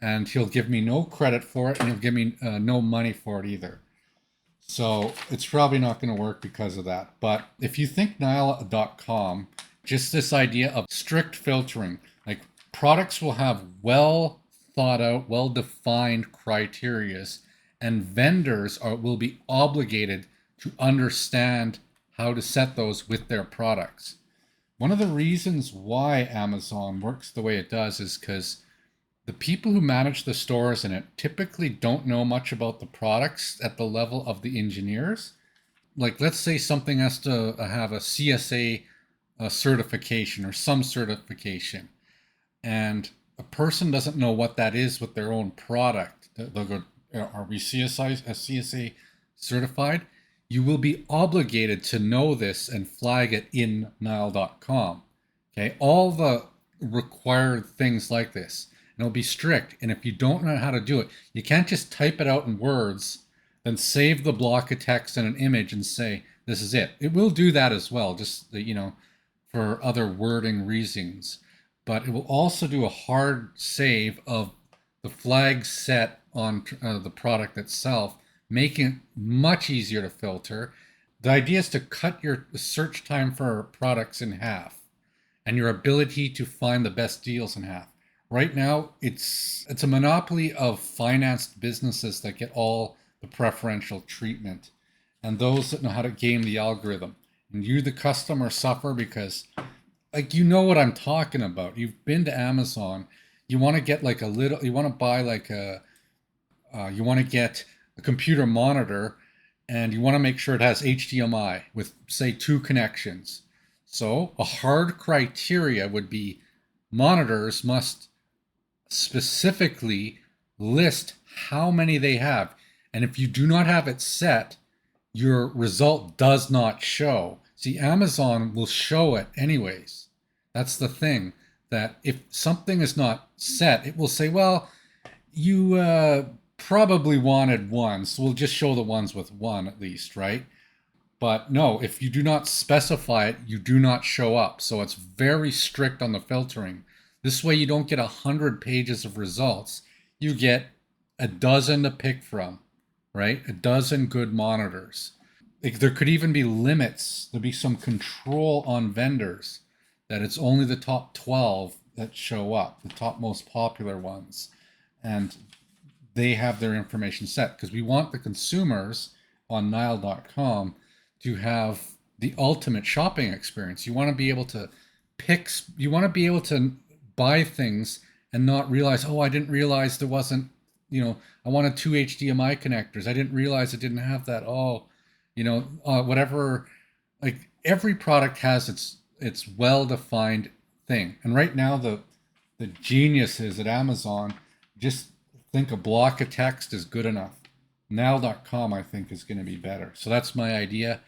And he'll give me no credit for it, and he'll give me no money for it either. So it's probably not going to work because of that. But if you think Nile.com, just this idea of strict filtering, like products will have well thought out, well defined criterias, and vendors will be obligated to understand how to set those with their products. One of the reasons why Amazon works the way it does is because the people who manage the stores in it typically don't know much about the products at the level of the engineers. Like, let's say something has to have a CSA certification or some certification, and a person doesn't know what that is with their own product. They'll go, are we CSA certified? You will be obligated to know this and flag it in Nile.com. Okay, all the required things like this. And it'll be strict. And if you don't know how to do it, you can't just type it out in words, then save the block of text and an image and say, this is it. It will do that as well, just, for other wording reasons. But it will also do a hard save of the flag set on the product itself, making it much easier to filter. The idea is to cut your search time for products in half and your ability to find the best deals in half. Right now, it's a monopoly of financed businesses that get all the preferential treatment, and those that know how to game the algorithm. And you, the customer, suffer because, like, you know what I'm talking about. You've been to Amazon. You want to get like you want to buy like you want to get a computer monitor, and you want to make sure it has HDMI with, say, 2 connections. So a hard criteria would be monitors must specifically list how many they have. And if you do not have it set, your result does not show. See, Amazon will show it anyways. That's the thing, that if something is not set, it will say, well, you probably wanted one, so we'll just show the ones with 1 at least, right? But no, if you do not specify it, you do not show up. So it's very strict on the filtering. This way you don't get 100 pages of results. You get a dozen to pick from, right? A dozen good monitors. There could even be limits. There'll be some control on vendors that it's only the top 12 that show up, the top most popular ones. And they have their information set, because we want the consumers on Nile.com to have the ultimate shopping experience. You want to be able to you want to be able to buy things and not realize, oh, I didn't realize there wasn't, I wanted 2 HDMI connectors. I didn't realize it didn't have that. Oh, whatever. Like, every product has its well-defined thing. And right now, the geniuses at Amazon just think a block of text is good enough. Now.com, I think, is going to be better. So that's my idea.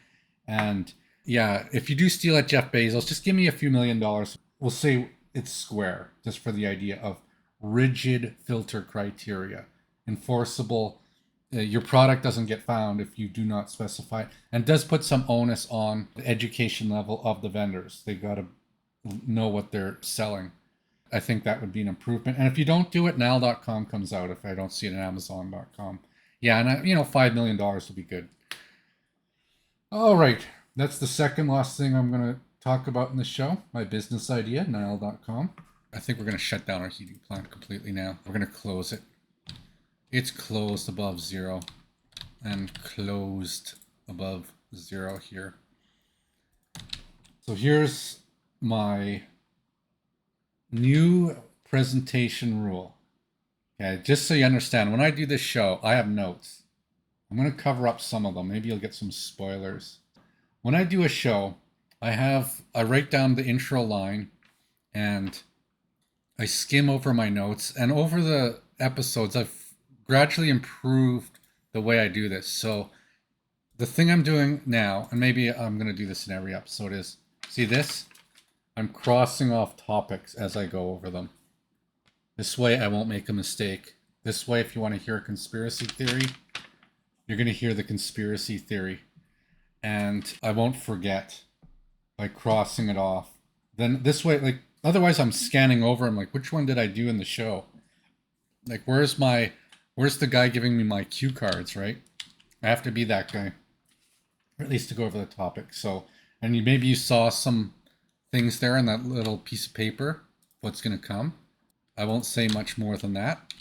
And yeah, if you do steal at Jeff Bezos, just give me a few $1 million. We'll say it's square, just for the idea of rigid filter criteria, enforceable. Your product doesn't get found if you do not specify, and does put some onus on the education level of the vendors. They got to know what they're selling. I think that would be an improvement. And if you don't do it, Now.com comes out if I don't see it on Amazon.com. Yeah, and $5 million will be good. All right, that's the second last thing I'm going to talk about in the show. My business idea, Nile.com. I think we're going to shut down our heating plant completely now. We're going to close it. It's closed above 0 and closed above 0 here. So here's my new presentation rule. Okay, just so you understand, when I do this show, I have notes. I'm going to cover up some of them. Maybe you'll get some spoilers. When I do a show, I write down the intro line and I skim over my notes. And over the episodes, I've gradually improved the way I do this. So the thing I'm doing now, and maybe I'm going to do this in every episode, is see this? I'm crossing off topics as I go over them. This way I won't make a mistake. This way, if you want to hear a conspiracy theory, you're going to hear the conspiracy theory. And I won't forget by crossing it off. Then this way, like, otherwise I'm scanning over. I'm like, which one did I do in the show? Like, where's the guy giving me my cue cards, right? I have to be that guy, or at least to go over the topic. So, and maybe you saw some things there in that little piece of paper, what's going to come. I won't say much more than that,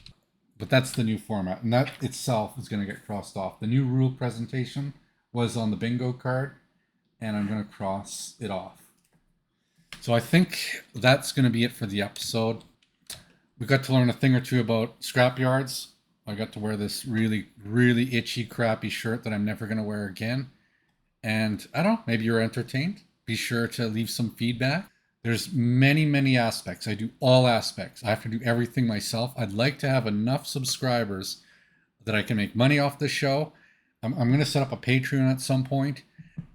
but that's the new format, and that itself is going to get crossed off. The new rule presentation was on the bingo card, and I'm going to cross it off. So I think that's going to be it for the episode. We got to learn a thing or two about scrapyards. I got to wear this really, really itchy, crappy shirt that I'm never going to wear again. And I don't know, maybe you're entertained. Be sure to leave some feedback. There's many, many aspects. I do all aspects. I have to do everything myself. I'd like to have enough subscribers that I can make money off the show. I'm going to set up a Patreon at some point,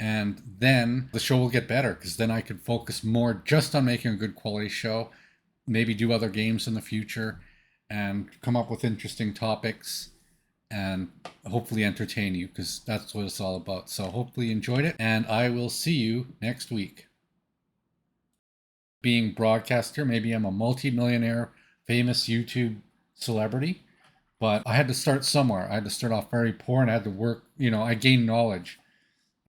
and then the show will get better because then I can focus more just on making a good quality show, maybe do other games in the future, and come up with interesting topics and hopefully entertain you, because that's what it's all about. So hopefully you enjoyed it, and I will see you next week. Being broadcaster, maybe I'm a multi-millionaire, famous YouTube celebrity, but I had to start somewhere. I had to start off very poor, and I had to work, I gained knowledge.